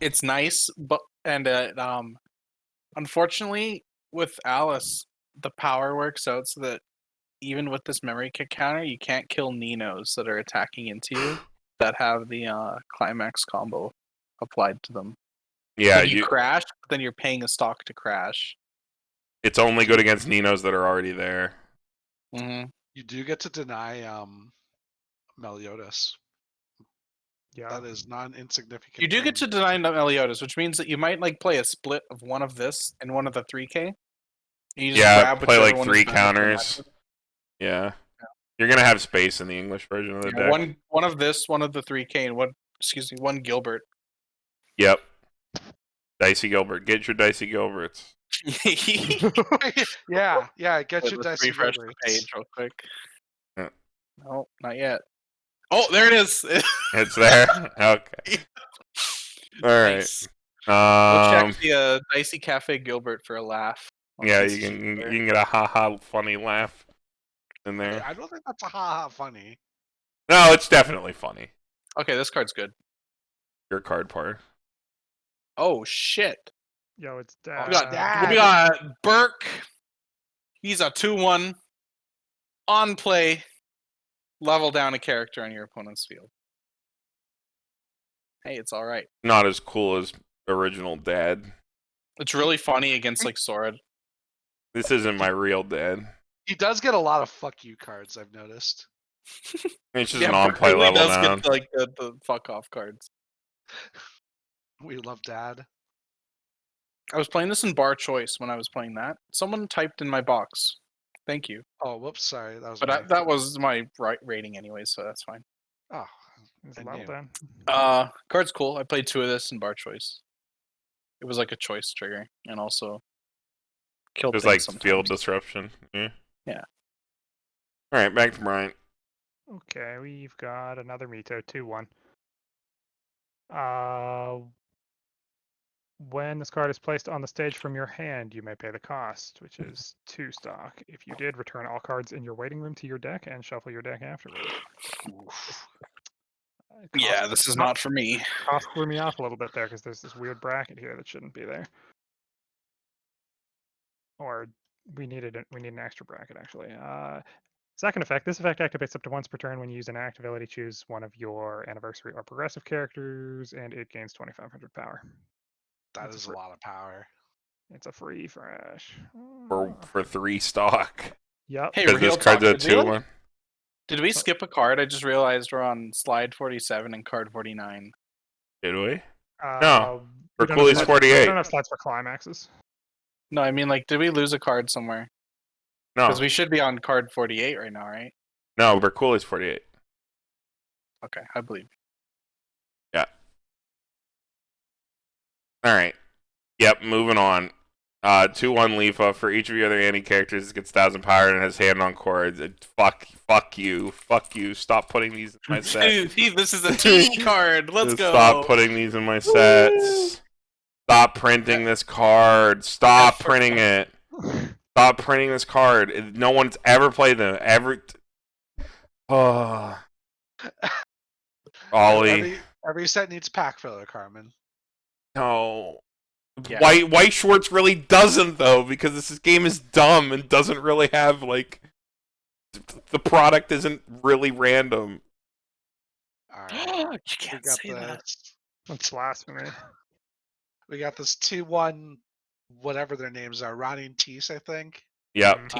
[SPEAKER 3] It's nice, but unfortunately with Alice, the power works out so that even with this memory kit counter, you can't kill Ninos that are attacking into you that have the climax combo applied to them.
[SPEAKER 2] Yeah,
[SPEAKER 3] if you crash, then you're paying a stock to crash.
[SPEAKER 2] It's only good against Ninos that are already there.
[SPEAKER 3] Mm-hmm.
[SPEAKER 4] You do get to deny Meliodas.
[SPEAKER 1] Yeah.
[SPEAKER 4] That is non-insignificant.
[SPEAKER 3] You do get to deny Meliodas, which means that you might like play a split of one of this and one of the 3K. You just grab
[SPEAKER 2] play like
[SPEAKER 3] one
[SPEAKER 2] 3 counters. Yeah. You're gonna have space in the English version of the deck.
[SPEAKER 3] One of this, one of the 3K, and one Gilbert.
[SPEAKER 2] Yep. Dicey Gilbert. Get your Dicey Gilberts.
[SPEAKER 4] yeah, get your
[SPEAKER 3] Let's
[SPEAKER 4] Dicey
[SPEAKER 3] refresh
[SPEAKER 4] Gilberts.
[SPEAKER 3] the page real quick.
[SPEAKER 2] Yeah.
[SPEAKER 3] No, not yet. Oh, there it is.
[SPEAKER 2] It's there? Okay. Alright.
[SPEAKER 3] Nice. We'll check the Dicey Cafe Gilbert for a laugh.
[SPEAKER 2] Yeah, you can get a haha funny laugh in there.
[SPEAKER 4] I don't think that's a haha funny.
[SPEAKER 2] No, it's definitely funny.
[SPEAKER 3] Okay, this card's good.
[SPEAKER 2] Your card part.
[SPEAKER 3] Oh shit.
[SPEAKER 1] Yo, it's
[SPEAKER 4] Oh,
[SPEAKER 1] dad.
[SPEAKER 3] We got
[SPEAKER 4] Dad.
[SPEAKER 3] we got Burke. He's a 2/1 on play. Level down a character on your opponent's field. Hey, it's all right.
[SPEAKER 2] Not as cool as original dad.
[SPEAKER 3] It's really funny against like Sora.
[SPEAKER 2] This isn't my real dad.
[SPEAKER 4] He does get a lot of fuck you cards, I've noticed.
[SPEAKER 2] It's just
[SPEAKER 3] Yeah,
[SPEAKER 2] an on-play
[SPEAKER 3] Burke really
[SPEAKER 2] level
[SPEAKER 3] does
[SPEAKER 2] now.
[SPEAKER 3] get like the fuck off cards.
[SPEAKER 4] We love Dad.
[SPEAKER 3] I was playing this in bar choice when I was playing that. Someone typed in my box. Thank you.
[SPEAKER 4] Oh, whoops, sorry. That was
[SPEAKER 3] But
[SPEAKER 4] me.
[SPEAKER 3] that was my rating anyway, so that's fine.
[SPEAKER 4] Oh,
[SPEAKER 1] It's
[SPEAKER 4] I
[SPEAKER 1] level
[SPEAKER 4] knew.
[SPEAKER 1] down.
[SPEAKER 3] Card's cool. I played 2 of this in bar choice. It was like a choice trigger, and also killed
[SPEAKER 2] Just
[SPEAKER 3] things
[SPEAKER 2] like
[SPEAKER 3] sometimes.
[SPEAKER 2] field disruption. Yeah.
[SPEAKER 3] Yeah.
[SPEAKER 2] All right, back to Brian.
[SPEAKER 1] Okay, we've got another Mito, 2/1. When this card is placed on the stage from your hand, you may pay the cost, which is 2 stock. If you did, return all cards in your waiting room to your deck and shuffle your deck afterwards.
[SPEAKER 3] Yeah, this is not for me.
[SPEAKER 1] Cost threw me off a little bit there because there's this weird bracket here that shouldn't be there. Or we need an extra bracket actually. Second effect. This effect activates up to once per turn when you use an act ability. Choose one of your anniversary or progressive characters, and it gains 2,500 power.
[SPEAKER 4] That
[SPEAKER 1] That's
[SPEAKER 4] is a lot of power.
[SPEAKER 1] It's a free fresh.
[SPEAKER 2] For 3 stock.
[SPEAKER 1] Yep.
[SPEAKER 3] Hey,
[SPEAKER 2] Because
[SPEAKER 3] real
[SPEAKER 2] this card's
[SPEAKER 3] talk,
[SPEAKER 2] a 2/1.
[SPEAKER 3] Did we skip a card? I just realized we're on slide 47 and card 49.
[SPEAKER 2] Did we?
[SPEAKER 1] Uh,
[SPEAKER 2] For
[SPEAKER 1] we don't have
[SPEAKER 2] Cooley's
[SPEAKER 1] slides-
[SPEAKER 2] 48.
[SPEAKER 1] We don't have slides for climaxes.
[SPEAKER 3] No, I mean, like, did we lose a card somewhere?
[SPEAKER 2] No.
[SPEAKER 3] Because we should be on card 48 right now, right?
[SPEAKER 2] No, for Cooley's 48.
[SPEAKER 3] Okay, I believe.
[SPEAKER 2] All right. Yep, moving on. 2/1 Leafa. For each of your other anti-characters, it gets 1,000 power and has hand on cords. Fuck you. Stop putting these in my set.
[SPEAKER 3] Dude, this is a T card. Let's
[SPEAKER 2] Just
[SPEAKER 3] go.
[SPEAKER 2] Stop putting these in my sets. Stop printing this card. Stop printing it. Stop printing this card. No one's ever played them. Oh. Ollie.
[SPEAKER 4] Every set needs pack filler, Carmen.
[SPEAKER 2] No.
[SPEAKER 3] Yeah.
[SPEAKER 2] Weiss Schwarz really doesn't, though, because this game is dumb and doesn't really have, like... The product isn't really random.
[SPEAKER 4] All
[SPEAKER 3] You
[SPEAKER 4] right.
[SPEAKER 3] can't say that.
[SPEAKER 1] That's blasphemy.
[SPEAKER 4] We got this 2/1, whatever their names are, Ronnie and Tease, I think.
[SPEAKER 2] Yep.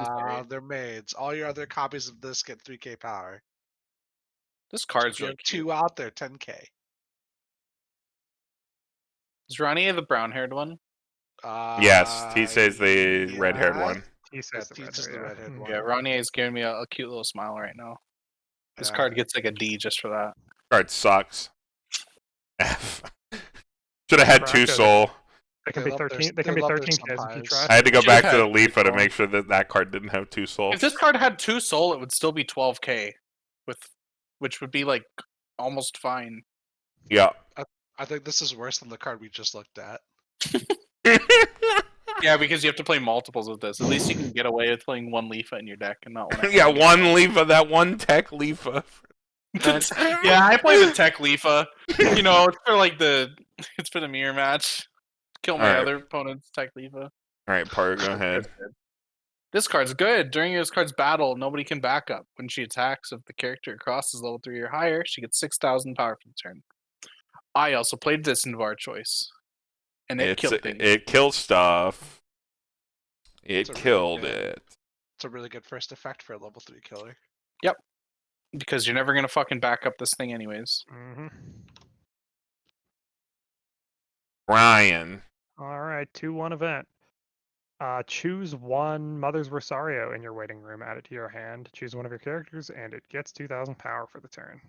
[SPEAKER 4] They're maids. All your other copies of this get 3k power.
[SPEAKER 3] This card's
[SPEAKER 4] If you
[SPEAKER 3] really
[SPEAKER 4] have
[SPEAKER 3] cute.
[SPEAKER 4] 2 out there, 10k.
[SPEAKER 3] Is Ronnie the brown-haired one?
[SPEAKER 2] Yes, he says the red-haired one.
[SPEAKER 1] He says the
[SPEAKER 4] Tease is the
[SPEAKER 1] red,
[SPEAKER 4] red-haired
[SPEAKER 1] yeah.
[SPEAKER 4] one.
[SPEAKER 3] Yeah, Ronnie is giving me a cute little smile right now. This
[SPEAKER 4] Yeah.
[SPEAKER 3] card gets like a D just for that.
[SPEAKER 2] Card sucks. F. Should have had 2
[SPEAKER 1] Crackers.
[SPEAKER 2] soul.
[SPEAKER 1] They can
[SPEAKER 4] They
[SPEAKER 1] be
[SPEAKER 4] love their-
[SPEAKER 1] 13. They can
[SPEAKER 4] they
[SPEAKER 1] be
[SPEAKER 4] love their
[SPEAKER 1] 13 kids if you
[SPEAKER 4] sometimes.
[SPEAKER 1] try.
[SPEAKER 2] I had to go
[SPEAKER 3] Should've
[SPEAKER 2] back to
[SPEAKER 3] had
[SPEAKER 2] the
[SPEAKER 3] 2
[SPEAKER 2] Leafa to
[SPEAKER 3] soul.
[SPEAKER 2] make sure that that card didn't have 2 soul.
[SPEAKER 3] If this card had 2 soul, it would still be 12k, which would be like almost fine.
[SPEAKER 2] Yeah.
[SPEAKER 4] I think this is worse than the card we just looked at.
[SPEAKER 3] Yeah, because you have to play multiples of this. At least you can get away with playing 1 Leafa in your deck and not one.
[SPEAKER 2] Yeah, 1 Leafa, that 1 tech Leafa.
[SPEAKER 3] Yeah, I play the tech Leafa. You know, it's for like it's for the mirror match. Kill my
[SPEAKER 2] Alright.
[SPEAKER 3] other opponent's tech Leafa.
[SPEAKER 2] Alright, Paru, go ahead.
[SPEAKER 3] This card's good. During this card's battle, nobody can back up. When she attacks, if the character crosses level 3 or higher, she gets 6,000 power for the turn. I also played this in VAR choice. And it killed things.
[SPEAKER 2] It killed stuff.
[SPEAKER 4] It's
[SPEAKER 2] It
[SPEAKER 4] a really
[SPEAKER 2] killed
[SPEAKER 4] good-
[SPEAKER 2] it.
[SPEAKER 4] It's a really good first effect for a level 3 killer.
[SPEAKER 3] Because you're never going to fucking back up this thing anyways.
[SPEAKER 1] Mm-hmm.
[SPEAKER 2] Brian.
[SPEAKER 1] All right, 2/1 event. Choose 1 Mother's Rosario in your waiting room. Add it to your hand. Choose one of your characters, and it gets 2,000 power for the turn.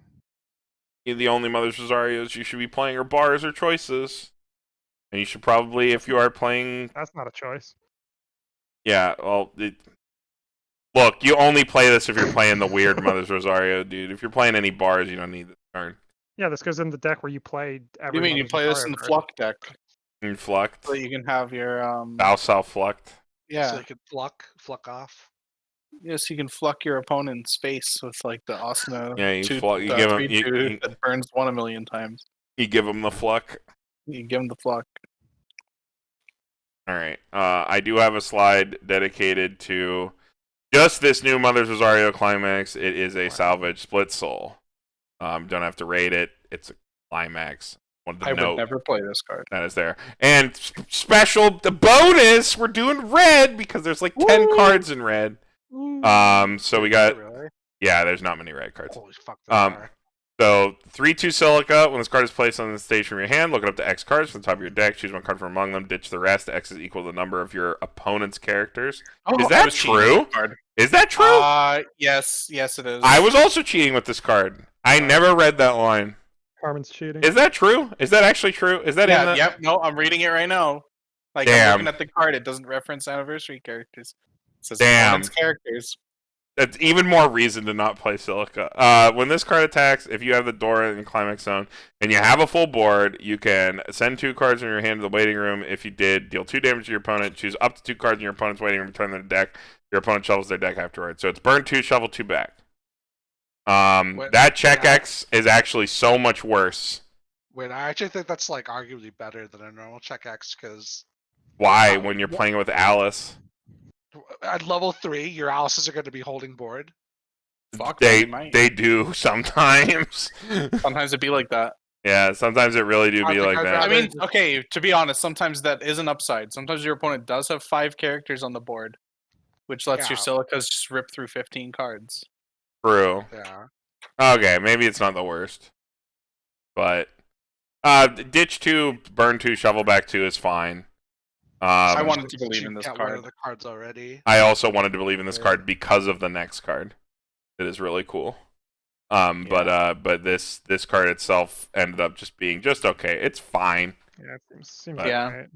[SPEAKER 2] The only Mother's Rosarios you should be playing are bars or choices. And you should probably, if you are playing...
[SPEAKER 1] That's not a choice.
[SPEAKER 2] Yeah, well... Look, you only play this if you're playing the weird Mother's Rosario, dude. If you're playing any bars, you don't need this card.
[SPEAKER 1] Yeah, this goes in the deck where you played every
[SPEAKER 3] You mean you
[SPEAKER 1] Mother's
[SPEAKER 3] play this
[SPEAKER 1] Rosario
[SPEAKER 3] in the
[SPEAKER 1] card.
[SPEAKER 3] Fluck deck?
[SPEAKER 2] Influct.
[SPEAKER 3] So you can have your
[SPEAKER 2] Bow South Fluct.
[SPEAKER 3] yeah.
[SPEAKER 4] So you can fluck off.
[SPEAKER 3] Yes, you can fluck your opponent's face with like the Asuna
[SPEAKER 2] Yeah, you give him
[SPEAKER 3] 3/2 that burns 1 a million times.
[SPEAKER 2] you give him the fluck.
[SPEAKER 3] You give him the fluck.
[SPEAKER 2] All right. I do have a slide dedicated to just this new Mother's Rosario climax. It is a salvage split soul. Don't have to rate it. It's a climax.
[SPEAKER 3] I would never play this card.
[SPEAKER 2] That is there. And the bonus, we're doing red because there's like 10 cards in red. So we got
[SPEAKER 4] Really?
[SPEAKER 2] yeah, there's not many red cards.
[SPEAKER 4] Holy fuck! There are.
[SPEAKER 2] So 3/2 silica. When this card is placed on the stage from your hand, look it up to X cards from the top of your deck. Choose one card from among them. Ditch the rest. X is equal to the number of your opponent's characters.
[SPEAKER 3] Oh,
[SPEAKER 2] Is that true? Is that true?
[SPEAKER 3] Yes, it is.
[SPEAKER 2] I was also cheating with this card. I never read that line.
[SPEAKER 1] Carmen's cheating.
[SPEAKER 2] Is that true? Is that actually true? Is that in the...
[SPEAKER 3] Yep. No, I'm reading it right now. Like
[SPEAKER 2] Damn.
[SPEAKER 3] I'm looking at the card. It doesn't reference anniversary characters. It says
[SPEAKER 2] Damn.
[SPEAKER 3] opponent's characters.
[SPEAKER 2] That's even more reason to not play Silica. When this card attacks, if you have the door in the climax zone and you have a full board, you can send 2 cards in your hand to the waiting room. If you did, deal 2 damage to your opponent. Choose up to 2 cards in your opponent's waiting room, return them to the deck. Your opponent shovels their deck afterwards. So it's burn 2, shovel 2 back. That check X is actually so much worse.
[SPEAKER 4] Wait, I actually think that's like arguably better than a normal check X because
[SPEAKER 2] Why? When you're playing with Alice,
[SPEAKER 4] at level 3, your Alices are going to be holding board.
[SPEAKER 3] Fuck,
[SPEAKER 2] they do sometimes.
[SPEAKER 3] Sometimes it be like that.
[SPEAKER 2] Yeah, sometimes it really do be like that.
[SPEAKER 3] I mean, okay, to be honest, sometimes that is an upside. Sometimes your opponent does have 5 characters on the board, which lets your Silicas just rip through 15 cards.
[SPEAKER 2] True.
[SPEAKER 4] Yeah.
[SPEAKER 2] Okay, maybe it's not the worst. But ditch 2, burn 2, shovel back 2 is fine.
[SPEAKER 3] I wanted to believe in this card.
[SPEAKER 4] One of the cards already.
[SPEAKER 2] I also wanted to believe in this card because of the next card. It is really cool. But this card itself ended up just being just okay. It's fine.
[SPEAKER 1] Yeah, it seems
[SPEAKER 3] right.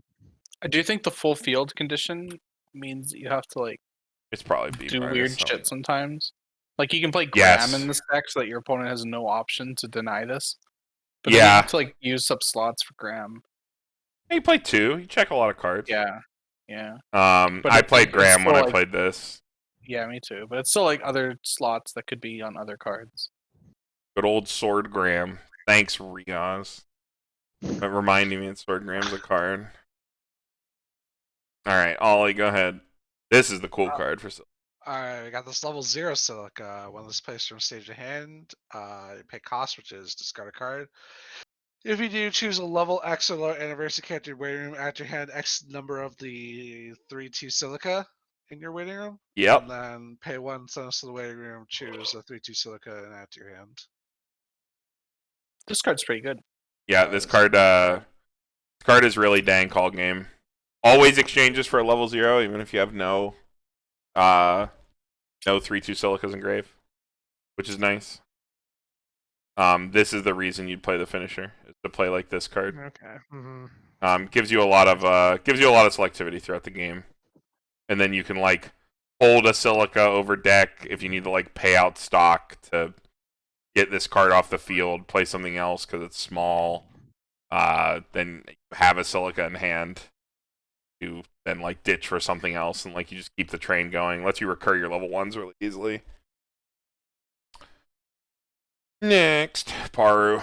[SPEAKER 3] I do think the full field condition means you have to like
[SPEAKER 2] it's probably
[SPEAKER 3] do weird shit sometimes. Like you can play Graham in this deck so that your opponent has no option to deny this. But you have to like use up slots for Graham.
[SPEAKER 2] You play 2. You check a lot of cards.
[SPEAKER 3] Yeah.
[SPEAKER 2] I played Graham when I played this.
[SPEAKER 3] Yeah, me too. But it's still like other slots that could be on other cards.
[SPEAKER 2] Good old Sword Graham. Thanks, Riaz. Reminding me that Sword Graham's a card. Alright, Ollie, go ahead. This is the cool card for
[SPEAKER 4] Alright, we got this level 0 Silica. When this placed from stage to hand, you pay cost, which is discard a card. If you do, choose a level X or lower anniversary character in your waiting room, add your hand X number of the 3/2 Silica in your waiting room.
[SPEAKER 2] Yep.
[SPEAKER 4] And then pay 1, send us to the waiting room, choose a 3/2 Silica, and add to your hand.
[SPEAKER 3] This card's pretty good.
[SPEAKER 2] Yeah, this card is really dang call game. Always exchanges for a level 0, even if you have no 3/2 Silicas engraved, which is nice. This is the reason you'd play the finisher, is to play like this card.
[SPEAKER 1] Okay.
[SPEAKER 2] Gives you a lot of selectivity throughout the game, and then you can like hold a Silica over deck if you need to like pay out stock to get this card off the field, play something else because it's small. Then have a Silica in hand to then like ditch for something else, and like you just keep the train going. Lets you recur your level 1s really easily. Next, Paru.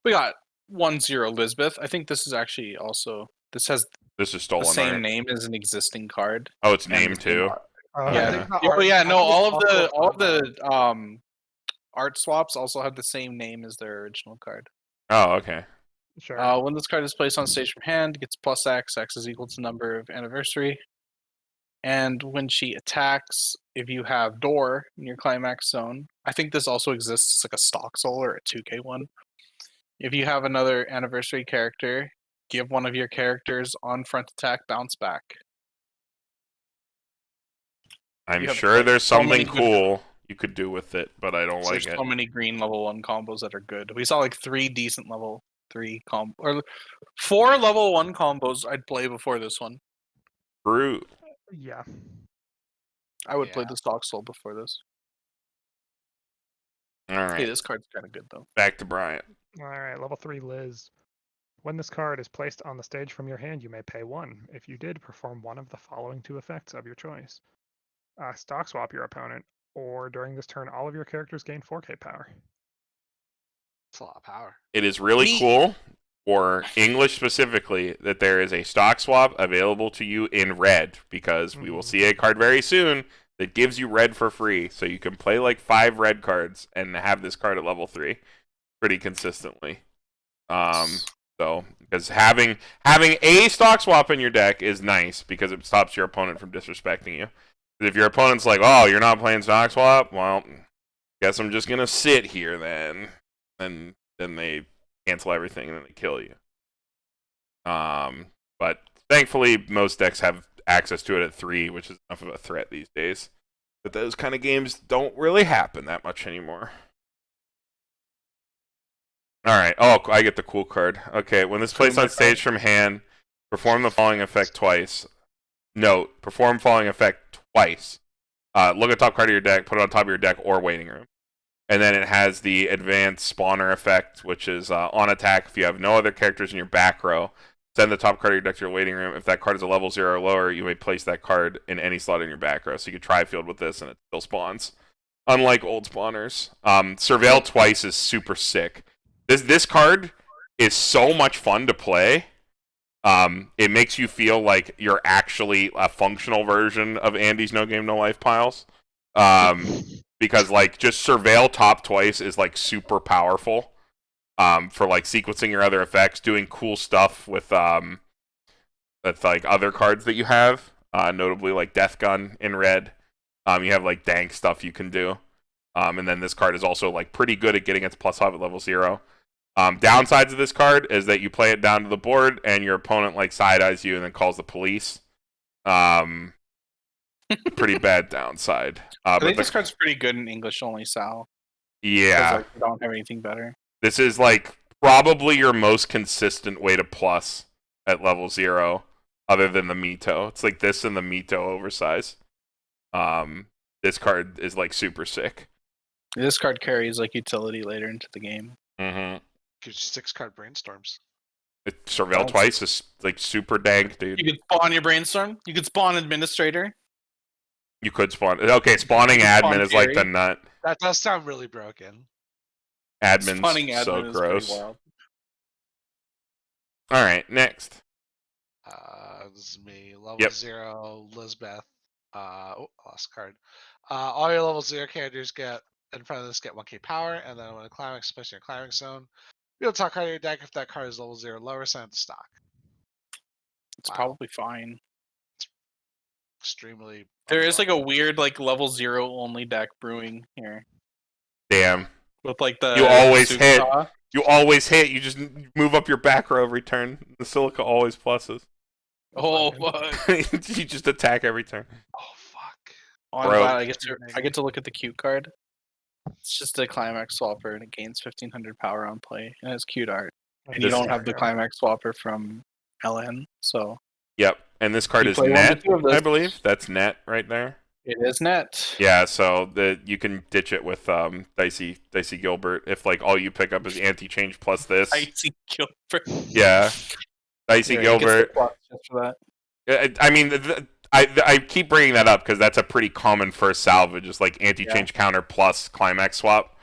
[SPEAKER 3] We got 1/0 Lizbeth. I think this is actually also this is
[SPEAKER 2] stolen.
[SPEAKER 3] The same
[SPEAKER 2] right?
[SPEAKER 3] name as an existing card.
[SPEAKER 2] Oh, it's named too.
[SPEAKER 3] All of the art swaps also have the same name as their original card.
[SPEAKER 2] Oh, okay.
[SPEAKER 1] Sure.
[SPEAKER 3] When this card is placed on stage from hand, it gets plus X. X is equal to the number of anniversary. And when she attacks, if you have door in your climax zone, I think this also exists as like a stock soul or a 2K one. If you have another anniversary character, give one of your characters on front attack bounce back.
[SPEAKER 2] I'm sure there's something cool you could do with it, but I don't like it.
[SPEAKER 3] There's so many green level 1 combos that are good. We saw like 3 decent level 3 or 4 level 1 combos I'd play before this one.
[SPEAKER 2] Brute.
[SPEAKER 1] Yeah.
[SPEAKER 3] I would play the stock soul before this.
[SPEAKER 2] Alright.
[SPEAKER 3] Hey, this card's kind of good though.
[SPEAKER 2] Back to Bryant.
[SPEAKER 1] Alright, level 3 Liz. When this card is placed on the stage from your hand, you may pay 1. If you did, perform one of the following 2 effects of your choice. stock swap your opponent, or during this turn, all of your characters gain 4K power.
[SPEAKER 4] It's a lot of power.
[SPEAKER 2] It is really cool, for English specifically, that there is a stock swap available to you in red, because we will see a card very soon that gives you red for free, so you can play like 5 red cards and have this card at level 3 pretty consistently. So, because having a stock swap in your deck is nice, because it stops your opponent from disrespecting you. If your opponent's like, oh, you're not playing stock swap, well, guess I'm just gonna sit here then, and then they cancel everything and then they kill you. But thankfully, most decks have access to it at 3, which is enough of a threat these days. But those kind of games don't really happen that much anymore. Alright, oh, I get the cool card. Okay, when this plays on stage from hand, perform the following effect twice. Note, perform following effect twice. Look at top card of your deck, put it on top of your deck or waiting room. And then it has the advanced spawner effect, which is on attack. If you have no other characters in your back row, send the top card of your deck to your waiting room. If that card is a level 0 or lower, you may place that card in any slot in your back row. So you can tri-field with this and it still spawns. Unlike old spawners. Surveil twice is super sick. This card is so much fun to play. It makes you feel like you're actually a functional version of Andy's No Game No Life piles. Because like just surveil top twice is like super powerful. For like sequencing your other effects, doing cool stuff with like other cards that you have. Notably like Death Gun in red. You have like dank stuff you can do. And then this card is also like pretty good at getting its +5 at level 0. Downsides of this card is that you play it down to the board and your opponent like side-eyes you and then calls the police. Pretty bad downside.
[SPEAKER 3] I think this card's pretty good in English only, SAO.
[SPEAKER 2] Yeah.
[SPEAKER 3] Like, we don't have anything better.
[SPEAKER 2] This is like probably your most consistent way to plus at level 0, other than the Mito. It's like this and the Mito oversize. This card is like super sick.
[SPEAKER 3] This card carries like utility later into the game.
[SPEAKER 2] Mm-hmm.
[SPEAKER 4] Gives you 6-card brainstorms.
[SPEAKER 2] Surveil twice is like super dank, dude.
[SPEAKER 3] You could spawn your brainstorm. You could spawn administrator.
[SPEAKER 2] You could spawn. Okay, spawning admin is like the nut.
[SPEAKER 4] That does sound really broken.
[SPEAKER 2] Admin's
[SPEAKER 3] Spawning admin
[SPEAKER 2] so
[SPEAKER 3] is
[SPEAKER 2] gross.
[SPEAKER 3] pretty wild.
[SPEAKER 2] All right, next.
[SPEAKER 4] This is me. Level 0, Lizbeth. I lost a card. All your level 0 characters get in front of this get 1k power, and then when a climax, especially in a climax zone, you'll top card of your deck. If that card is level 0 or lower, send it to stock.
[SPEAKER 3] It's probably fine.
[SPEAKER 4] Extremely.
[SPEAKER 3] There is like a weird like level 0 only deck brewing here.
[SPEAKER 2] Damn.
[SPEAKER 3] With like the
[SPEAKER 2] You always
[SPEAKER 3] super
[SPEAKER 2] hit.
[SPEAKER 3] saw.
[SPEAKER 2] You always hit. You just move up your back row every turn. The silica always pluses.
[SPEAKER 3] Oh fuck!
[SPEAKER 2] You just attack every turn.
[SPEAKER 4] Oh fuck!
[SPEAKER 3] Oh, I'm
[SPEAKER 2] Bro.
[SPEAKER 3] glad I get to look at the cute card. It's just a climax swapper and it gains 1500 power on play and it's cute art. And you don't have the climax swapper from LN, so.
[SPEAKER 2] Yep, and this card
[SPEAKER 3] You
[SPEAKER 2] is
[SPEAKER 3] play one
[SPEAKER 2] net,
[SPEAKER 3] or two of those.
[SPEAKER 2] I believe. That's net right there.
[SPEAKER 3] It is net.
[SPEAKER 2] Yeah, so you can ditch it with Dicey Gilbert if like all you pick up is anti-change plus this.
[SPEAKER 3] Icy Gilbert.
[SPEAKER 2] Yeah, Dicey Gilbert.
[SPEAKER 3] Just for that.
[SPEAKER 2] I mean, I keep bringing that up because that's a pretty common first salvage, is like anti-change counter plus climax swap.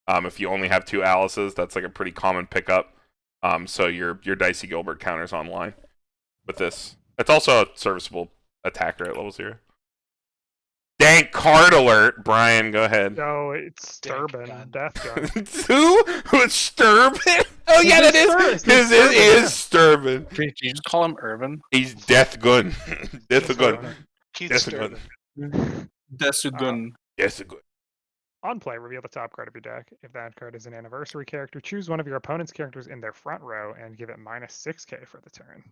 [SPEAKER 2] If you only have 2 Alices, that's like a pretty common pickup. So your Dicey Gilbert counters online with this. It's also a serviceable attacker at level 0. Dank card alert, Brian. Go ahead.
[SPEAKER 1] No, it's
[SPEAKER 4] Death
[SPEAKER 1] Sturban.
[SPEAKER 4] Gun.
[SPEAKER 1] Death Gun.
[SPEAKER 2] Who's Sturban? Oh yeah, that is. His is Sturban.
[SPEAKER 3] Did you just call him Irvin?
[SPEAKER 2] He's Death Gun. Death Gun.
[SPEAKER 4] Keith
[SPEAKER 2] Death
[SPEAKER 4] Sturban.
[SPEAKER 2] Gun.
[SPEAKER 3] Desugun.
[SPEAKER 2] Death Gun.
[SPEAKER 1] On play, reveal the top card of your deck. If that card is an anniversary character, choose one of your opponent's characters in their front row and give it -6k for the turn.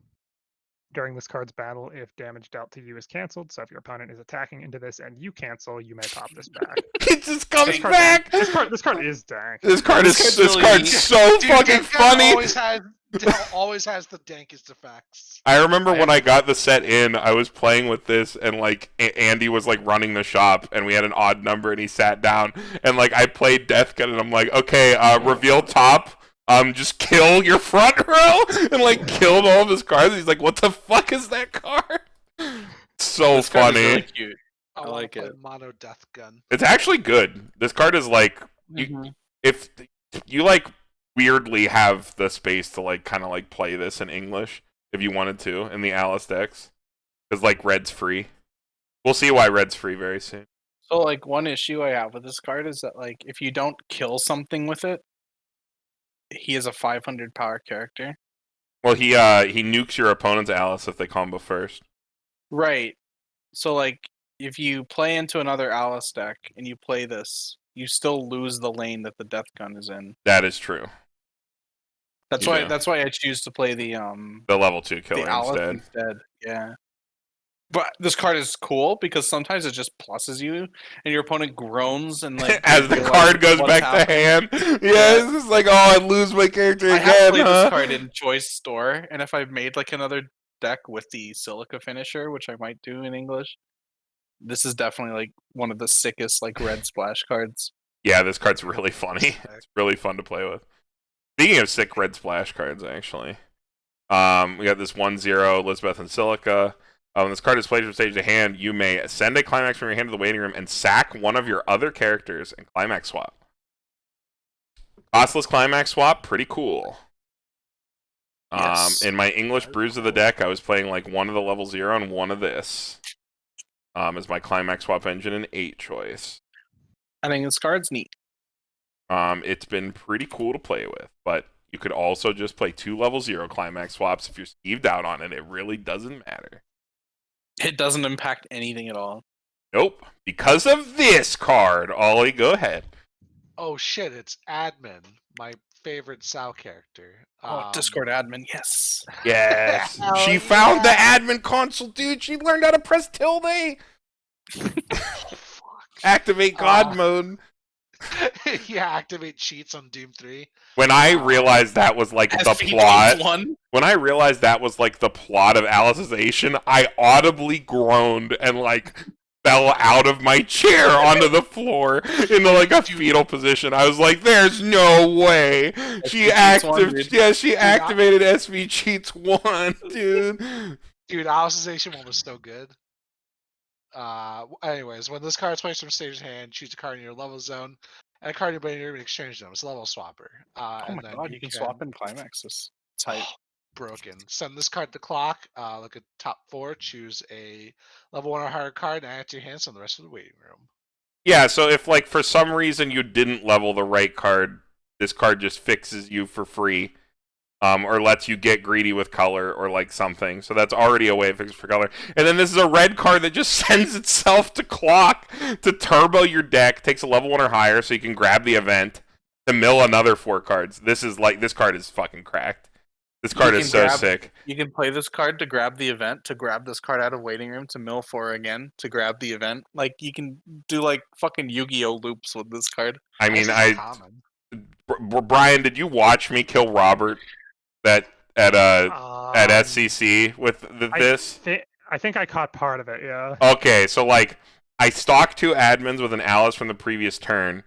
[SPEAKER 1] During this card's battle, if damage dealt to you is canceled, so if your opponent is attacking into this and you cancel, you may pop this back.
[SPEAKER 2] It's just coming
[SPEAKER 1] card-
[SPEAKER 2] back.
[SPEAKER 1] This card is dank.
[SPEAKER 2] This card's
[SPEAKER 3] really-
[SPEAKER 2] so
[SPEAKER 4] Dude,
[SPEAKER 2] fucking
[SPEAKER 4] Death Gun
[SPEAKER 2] funny.
[SPEAKER 4] always has the dankest effects.
[SPEAKER 2] I remember when I got the set in, I was playing with this, and like Andy was like running the shop, and we had an odd number, and he sat down, and like I played Death Gun, and I'm like, okay, reveal top. Just kill your front row, and like killed all of his cards. He's like, "What the fuck is that card?" So
[SPEAKER 3] This card
[SPEAKER 2] funny.
[SPEAKER 3] is really cute.
[SPEAKER 4] I
[SPEAKER 3] I
[SPEAKER 4] want
[SPEAKER 3] like
[SPEAKER 4] to play
[SPEAKER 3] it.
[SPEAKER 4] Mono Death Gun.
[SPEAKER 2] It's actually good. This card is like, if you like weirdly have the space to like kind of like play this in English if you wanted to in the Alice decks, because like red's free. We'll see why red's free very soon.
[SPEAKER 3] So like one issue I have with this card is that like if you don't kill something with it, he is a 500 power character.
[SPEAKER 2] Well, he nukes your opponent's Alice if they combo first.
[SPEAKER 3] Right. So like if you play into another Alice deck and you play this, you still lose the lane that the Death Gun is in.
[SPEAKER 2] That is true.
[SPEAKER 3] That's
[SPEAKER 2] You
[SPEAKER 3] why
[SPEAKER 2] do.
[SPEAKER 3] that's why I choose to play the
[SPEAKER 2] level 2 killer
[SPEAKER 3] Alice
[SPEAKER 2] instead.
[SPEAKER 3] Yeah. But this card is cool because sometimes it just pluses you, and your opponent groans and like
[SPEAKER 2] As the
[SPEAKER 3] you're
[SPEAKER 2] card
[SPEAKER 3] like,
[SPEAKER 2] goes
[SPEAKER 3] "What's
[SPEAKER 2] back to
[SPEAKER 3] happening?"
[SPEAKER 2] hand. Yeah, it's just like, oh, I lose my character
[SPEAKER 3] I
[SPEAKER 2] again,
[SPEAKER 3] have played
[SPEAKER 2] huh?
[SPEAKER 3] this card in Choice Store, and if I made like another deck with the Silica finisher, which I might do in English, this is definitely like one of the sickest like red splash cards.
[SPEAKER 2] Yeah, this card's really funny. It's really fun to play with. Speaking of sick red splash cards, actually, we got this 1/0 Lizbeth and Silica. When this card is played from stage to hand, you may send a climax from your hand to the waiting room and sack one of your other characters and climax swap. Costless climax swap, pretty cool.
[SPEAKER 3] Yes.
[SPEAKER 2] In my English brews of the deck, I was playing like one of the level 0 and one of this. As my climax swap engine and 8 choice.
[SPEAKER 3] I think this card's neat.
[SPEAKER 2] It's been pretty cool to play with, but you could also just play 2 level 0 climax swaps if you're skeeved out on it. It really doesn't matter.
[SPEAKER 3] It doesn't impact anything at all.
[SPEAKER 2] Nope. Because of this card, Ollie, go ahead.
[SPEAKER 4] Oh shit! It's Admin, my favorite SAO character.
[SPEAKER 3] Discord admin, yes.
[SPEAKER 2] Yes.
[SPEAKER 4] Hell
[SPEAKER 2] She found the
[SPEAKER 4] yeah.
[SPEAKER 2] admin console, dude. She learned how to press tilde.
[SPEAKER 4] Oh, fuck.
[SPEAKER 2] Activate God mode.
[SPEAKER 4] Yeah, activate cheats on Doom 3.
[SPEAKER 2] When I realized that was like the
[SPEAKER 3] SV
[SPEAKER 2] plot,
[SPEAKER 3] one.
[SPEAKER 2] when I realized that was like the plot of Alicization, I audibly groaned and like fell out of my chair onto the floor into like a fetal position. I was like, "There's no way she activated SV Cheats 1, dude."
[SPEAKER 4] Dude, Alicization 1 was so good. Anyways, when this card is placed from stage to hand, choose a card in your level zone and a card in your brain room and exchange them. It's a level swapper.
[SPEAKER 3] Oh my god, you can swap in climaxes. It's hype.
[SPEAKER 4] Broken. Send this card to clock. Look at top 4. Choose a level 1 or higher card and add it to your hands on the rest of the waiting room.
[SPEAKER 2] Yeah, so if like for some reason you didn't level the right card, this card just fixes you for free. Or lets you get greedy with color or like something. So that's already a way of fixing for color. And then this is a red card that just sends itself to clock to turbo your deck, takes a level 1 or higher so you can grab the event to mill another 4 cards. This card is fucking cracked. This card is so sick.
[SPEAKER 3] You can play this card to grab the event, to grab this card out of waiting room, to mill 4 again, to grab the event. Like, you can do, like, fucking Yu-Gi-Oh! Loops with this card.
[SPEAKER 2] I mean,
[SPEAKER 4] Common.
[SPEAKER 2] Brian, did you watch me kill Robert at SCC with this?
[SPEAKER 1] I think I caught part of it, yeah.
[SPEAKER 2] Okay, so, like, I stalked 2 admins with an Alice from the previous turn.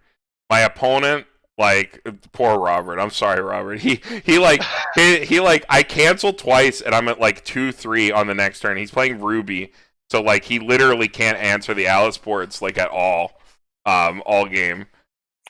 [SPEAKER 2] My opponent... Like, poor Robert. I'm sorry, Robert. He I canceled twice, and I'm at like 2-3 on the next turn. He's playing Ruby, so like he literally can't answer the Alice ports like at all game.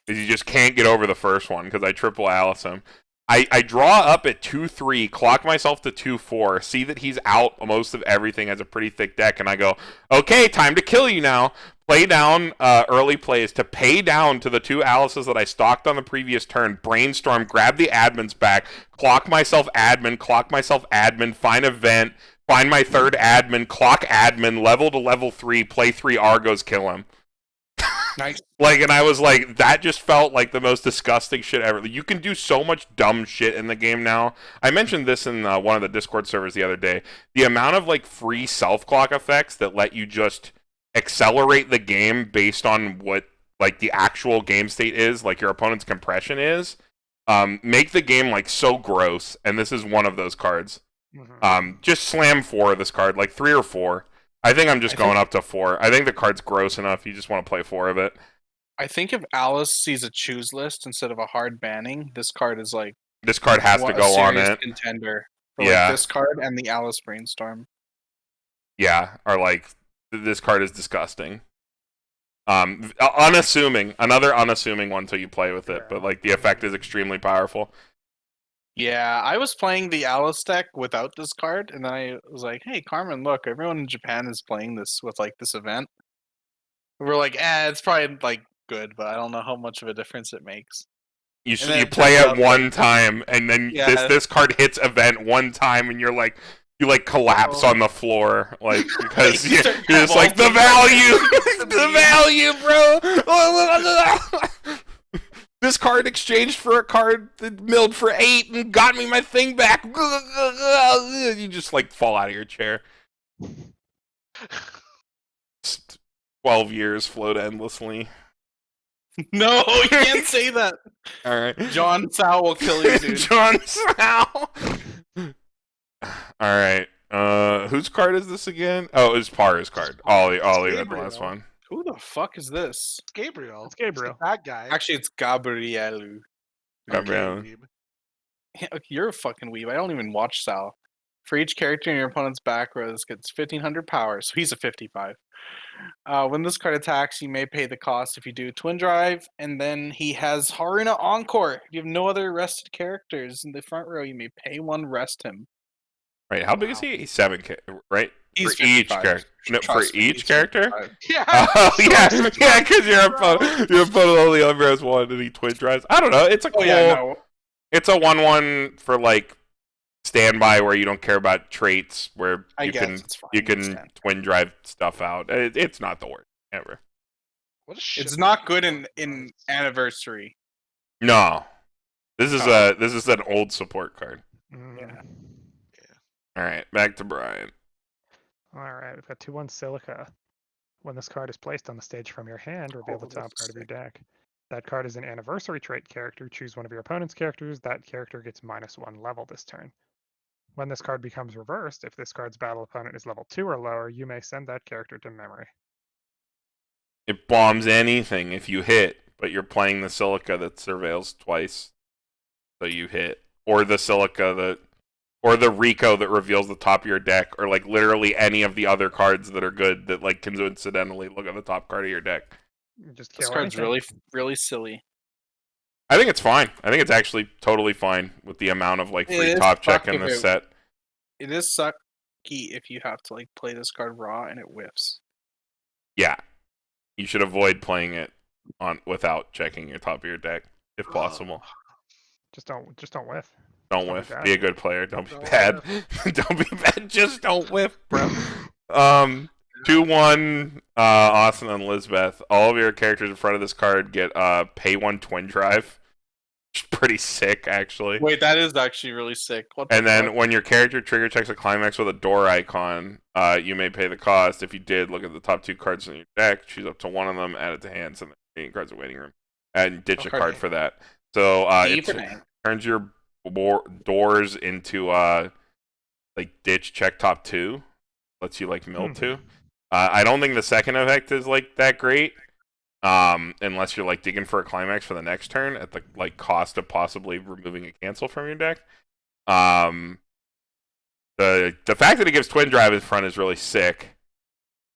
[SPEAKER 2] You just can't get over the first one because I triple Alice him. I draw up at 2-3, clock myself to 2-4, see that he's out most of everything, has a pretty thick deck, and I go, okay, time to kill you now. Play down early plays to pay down to the 2 Alices that I stalked on the previous turn, brainstorm, grab the admins back, clock myself admin, find event, find my 3rd admin, clock admin, level to level 3, play 3 Argos, kill him.
[SPEAKER 3] Nice.
[SPEAKER 2] Like, and I was like, that just felt like the most disgusting shit ever. You can do so much dumb shit in the game now. I mentioned this in one of the Discord servers the other day. The amount of like free self-clock effects that let you just accelerate the game based on what like the actual game state is, like your opponent's compression is, make the game like so gross. And this is one of those cards.
[SPEAKER 1] Mm-hmm.
[SPEAKER 2] Just slam 4 of this card, like 3 or 4. I think I'm just going up to 4. I think the card's gross enough. You just want to play 4 of it.
[SPEAKER 3] I think if Alice sees a choose list instead of a hard banning, this card is like
[SPEAKER 2] this card has to go on it.
[SPEAKER 3] Contender for like this card and the Alice Brainstorm.
[SPEAKER 2] Yeah, or like this card is disgusting. Unassuming, another unassuming one till you play with it, but like the effect is extremely powerful.
[SPEAKER 3] Yeah, I was playing the Alice deck without this card, and then I was like, "Hey, Carmen, look, everyone in Japan is playing this with like this event." We're like, it's probably like good, but I don't know how much of a difference it makes.
[SPEAKER 2] You
[SPEAKER 3] then
[SPEAKER 2] you
[SPEAKER 3] it
[SPEAKER 2] play
[SPEAKER 3] turns
[SPEAKER 2] it
[SPEAKER 3] out,
[SPEAKER 2] one time, and then
[SPEAKER 3] Yeah.
[SPEAKER 2] this card hits event one time, and you're like you like collapse
[SPEAKER 3] Oh.
[SPEAKER 2] on the floor, like because
[SPEAKER 3] You
[SPEAKER 2] you're
[SPEAKER 3] start
[SPEAKER 2] just like the
[SPEAKER 3] convulsing.
[SPEAKER 2] value, the value, bro. This card exchanged for a card that milled for 8 and got me my thing back. You just like fall out of your chair. 12 years float endlessly.
[SPEAKER 3] No, you can't say that.
[SPEAKER 2] All right.
[SPEAKER 3] John SAO will kill you, dude.
[SPEAKER 2] John SAO. All right. Whose card is this again? Oh, it's Paru's card. Ollie got the last one.
[SPEAKER 3] Who the fuck is this?
[SPEAKER 4] It's Gabriel.
[SPEAKER 1] It's Gabriel.
[SPEAKER 4] It's the bad guy.
[SPEAKER 3] Actually, it's Gabrielu.
[SPEAKER 2] Gabriel.
[SPEAKER 4] weeb.
[SPEAKER 3] You're a fucking weeb. I don't even watch SAO. For each character in your opponent's back row, this gets 1500 power, so he's a 55. When this card attacks, you may pay the cost if you do Twin Drive, and then he has Haruna Encore. If you have no other rested characters in the front row, you may pay 1, rest him.
[SPEAKER 2] Right, how big is he? He's 7K, right?
[SPEAKER 3] He's
[SPEAKER 2] for each
[SPEAKER 3] 55.
[SPEAKER 2] character. No, for
[SPEAKER 3] Trust me,
[SPEAKER 2] each
[SPEAKER 3] he's
[SPEAKER 2] character?
[SPEAKER 3] 55.
[SPEAKER 4] Yeah.
[SPEAKER 2] Oh yeah, because your
[SPEAKER 4] Bro.
[SPEAKER 2] opponent only ever has one, and he twin drives. I don't know. It's a cool.
[SPEAKER 3] Oh yeah, no.
[SPEAKER 2] It's a 1/1 for like standby where you don't care about traits, where
[SPEAKER 3] I
[SPEAKER 2] you
[SPEAKER 3] guess
[SPEAKER 2] can
[SPEAKER 3] it's fine.
[SPEAKER 2] you
[SPEAKER 3] I
[SPEAKER 2] can
[SPEAKER 3] understand.
[SPEAKER 2] twin drive stuff out. It's not the worst ever.
[SPEAKER 4] What a shit
[SPEAKER 3] It's not
[SPEAKER 4] fucking
[SPEAKER 3] good
[SPEAKER 4] card.
[SPEAKER 3] in Anniversary.
[SPEAKER 2] No, this is
[SPEAKER 3] Oh.
[SPEAKER 2] this is an old support card.
[SPEAKER 3] Yeah.
[SPEAKER 2] All right, back to Brian.
[SPEAKER 1] All right, we've got 2/1 Silica. When this card is placed on the stage from your hand, reveal the
[SPEAKER 3] Oh,
[SPEAKER 1] top
[SPEAKER 3] that's
[SPEAKER 1] card of your
[SPEAKER 3] sick.
[SPEAKER 1] deck. That card is an anniversary trait character. Choose one of your opponent's characters. That character gets -1 level this turn. When this card becomes reversed, if this card's battle opponent is level 2 or lower, you may send that character to memory.
[SPEAKER 2] It bombs anything if you hit, but you're playing the Silica that surveils twice, so you hit, or the Silica that. Or the Rico that reveals the top of your deck, or like literally any of the other cards that are good that like can incidentally look at the top card of your deck.
[SPEAKER 1] You just
[SPEAKER 3] This
[SPEAKER 1] kill
[SPEAKER 3] card's
[SPEAKER 1] anything.
[SPEAKER 3] really silly.
[SPEAKER 2] I think it's fine. I think it's actually totally fine with the amount of like
[SPEAKER 3] It
[SPEAKER 2] free
[SPEAKER 3] is
[SPEAKER 2] top check
[SPEAKER 3] fucking
[SPEAKER 2] in this
[SPEAKER 3] it.
[SPEAKER 2] set.
[SPEAKER 3] It is sucky if you have to like play this card raw and it whiffs.
[SPEAKER 2] Yeah, you should avoid playing it on without checking your top of your deck if possible.
[SPEAKER 1] Just don't whiff.
[SPEAKER 2] Don't
[SPEAKER 1] Don't be
[SPEAKER 2] whiff.
[SPEAKER 1] bad.
[SPEAKER 2] Be a good player. Don't be
[SPEAKER 4] Don't
[SPEAKER 2] bad. Don't be bad. Just don't whiff, bro. 2/1 Asuna and Lizbeth. All of your characters in front of this card get pay 1 twin drive. Which is pretty sick, actually.
[SPEAKER 3] Wait, that is actually really sick. What the
[SPEAKER 2] And then
[SPEAKER 3] fuck?
[SPEAKER 2] when your character trigger checks a climax with a door icon, you may pay the cost. If you did, look at the top 2 cards in your deck, choose up to one of them, add it to hand, send the remaining cards in waiting room, and ditch a
[SPEAKER 3] Okay.
[SPEAKER 2] card for that. So
[SPEAKER 3] Deep
[SPEAKER 2] it
[SPEAKER 3] and
[SPEAKER 2] turns your doors into like ditch check top 2, lets you like mill 2. I don't think the second effect is like that great, unless you're like digging for a climax for the next turn at the like cost of possibly removing a cancel from your deck. The fact that it gives twin drive in front is really sick.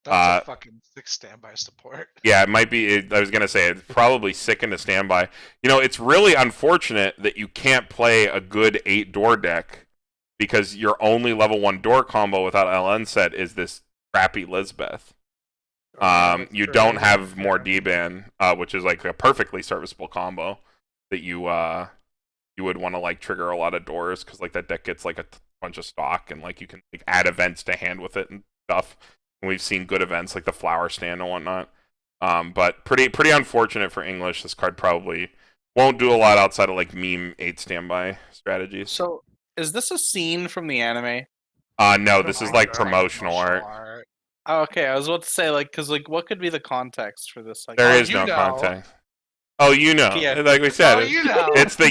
[SPEAKER 4] That's a fucking sick standby support.
[SPEAKER 2] Yeah, it might be. I was gonna say it's probably sick into standby. You know, it's really unfortunate that you can't play a good 8 door deck because your only level 1 door combo without LN set is this crappy Lizbeth.
[SPEAKER 1] That's
[SPEAKER 2] You
[SPEAKER 1] true.
[SPEAKER 2] don't have more D-ban, which is like a perfectly serviceable combo that you would want to like trigger a lot of doors because like that deck gets like a bunch of stock and like you can like add events to hand with it and stuff. And we've seen good events like the flower stand and whatnot. But pretty unfortunate for English. This card probably won't do a lot outside of like meme 8 standby strategies.
[SPEAKER 3] So, is this a scene from the anime?
[SPEAKER 2] No, this is like promotional art.
[SPEAKER 3] Oh, okay, I was about to say like, cause like, what could be the context for this? Like,
[SPEAKER 2] There
[SPEAKER 4] Oh,
[SPEAKER 2] is
[SPEAKER 4] you
[SPEAKER 2] no
[SPEAKER 4] know.
[SPEAKER 2] context. Oh, you know,
[SPEAKER 3] Yeah.
[SPEAKER 2] like we said,
[SPEAKER 4] Oh, you know.
[SPEAKER 2] it's the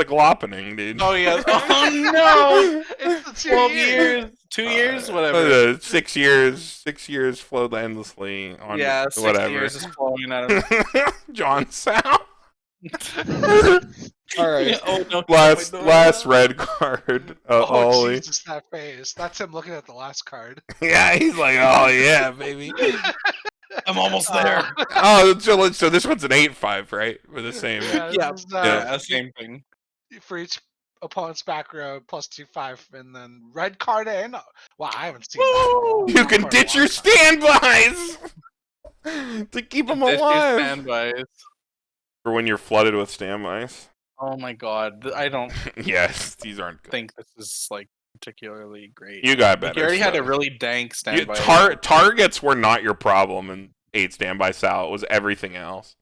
[SPEAKER 2] glopping, dude.
[SPEAKER 3] oh yeah, oh no,
[SPEAKER 4] It's the 2
[SPEAKER 3] 12
[SPEAKER 4] years.
[SPEAKER 3] years, 2 years, whatever.
[SPEAKER 2] 6 years, 6 years flowed endlessly on
[SPEAKER 3] Yeah, 6
[SPEAKER 2] whatever.
[SPEAKER 3] years is flowing out of.
[SPEAKER 2] John SAO.
[SPEAKER 3] All right. Oh no.
[SPEAKER 2] Last red card.
[SPEAKER 4] Oh
[SPEAKER 2] Ollie.
[SPEAKER 4] Jesus, that face. That's him looking at the last card.
[SPEAKER 2] Yeah, he's like, oh yeah, baby.
[SPEAKER 3] I'm almost there.
[SPEAKER 2] Oh, so this one's an 8-5, right? We're the same.
[SPEAKER 4] Yeah,
[SPEAKER 3] Yeah,
[SPEAKER 4] this is,
[SPEAKER 3] yeah, same thing.
[SPEAKER 4] for each opponent's back row plus 2/5, and then red card in. Wow, I haven't seen that.
[SPEAKER 2] You can ditch your standbys to keep them alive.
[SPEAKER 3] Standbys.
[SPEAKER 2] For when you're flooded with standbys.
[SPEAKER 3] Oh my god, I don't
[SPEAKER 2] Yes, these aren't good.
[SPEAKER 3] think this is like particularly great.
[SPEAKER 2] You got better.
[SPEAKER 3] You already had a
[SPEAKER 2] stuff.
[SPEAKER 3] really dank standby.
[SPEAKER 2] Targets were not your problem in 8 standby SAO. It was everything else.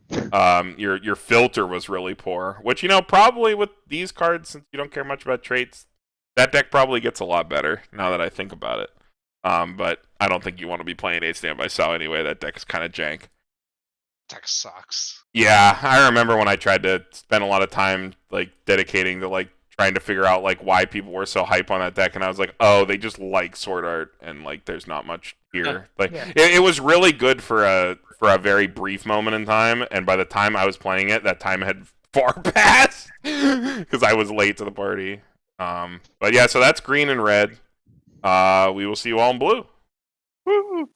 [SPEAKER 2] Your filter was really poor, which probably with these cards, since you don't care much about traits, that deck probably gets a lot better now that I think about it. But I don't think you want to be playing 8 standby SAO anyway. That deck is kind of jank.
[SPEAKER 4] Deck sucks.
[SPEAKER 2] Yeah, I remember when I tried to spend a lot of time dedicating to trying to figure out why people were so hype on that deck, and I was like, oh, they just like Sword Art, and there's not much here. It was really good for a very brief moment in time, and by the time I was playing it, that time had far passed because I was late to the party. But yeah, so that's green and red. We will see you all in blue.
[SPEAKER 3] Woo!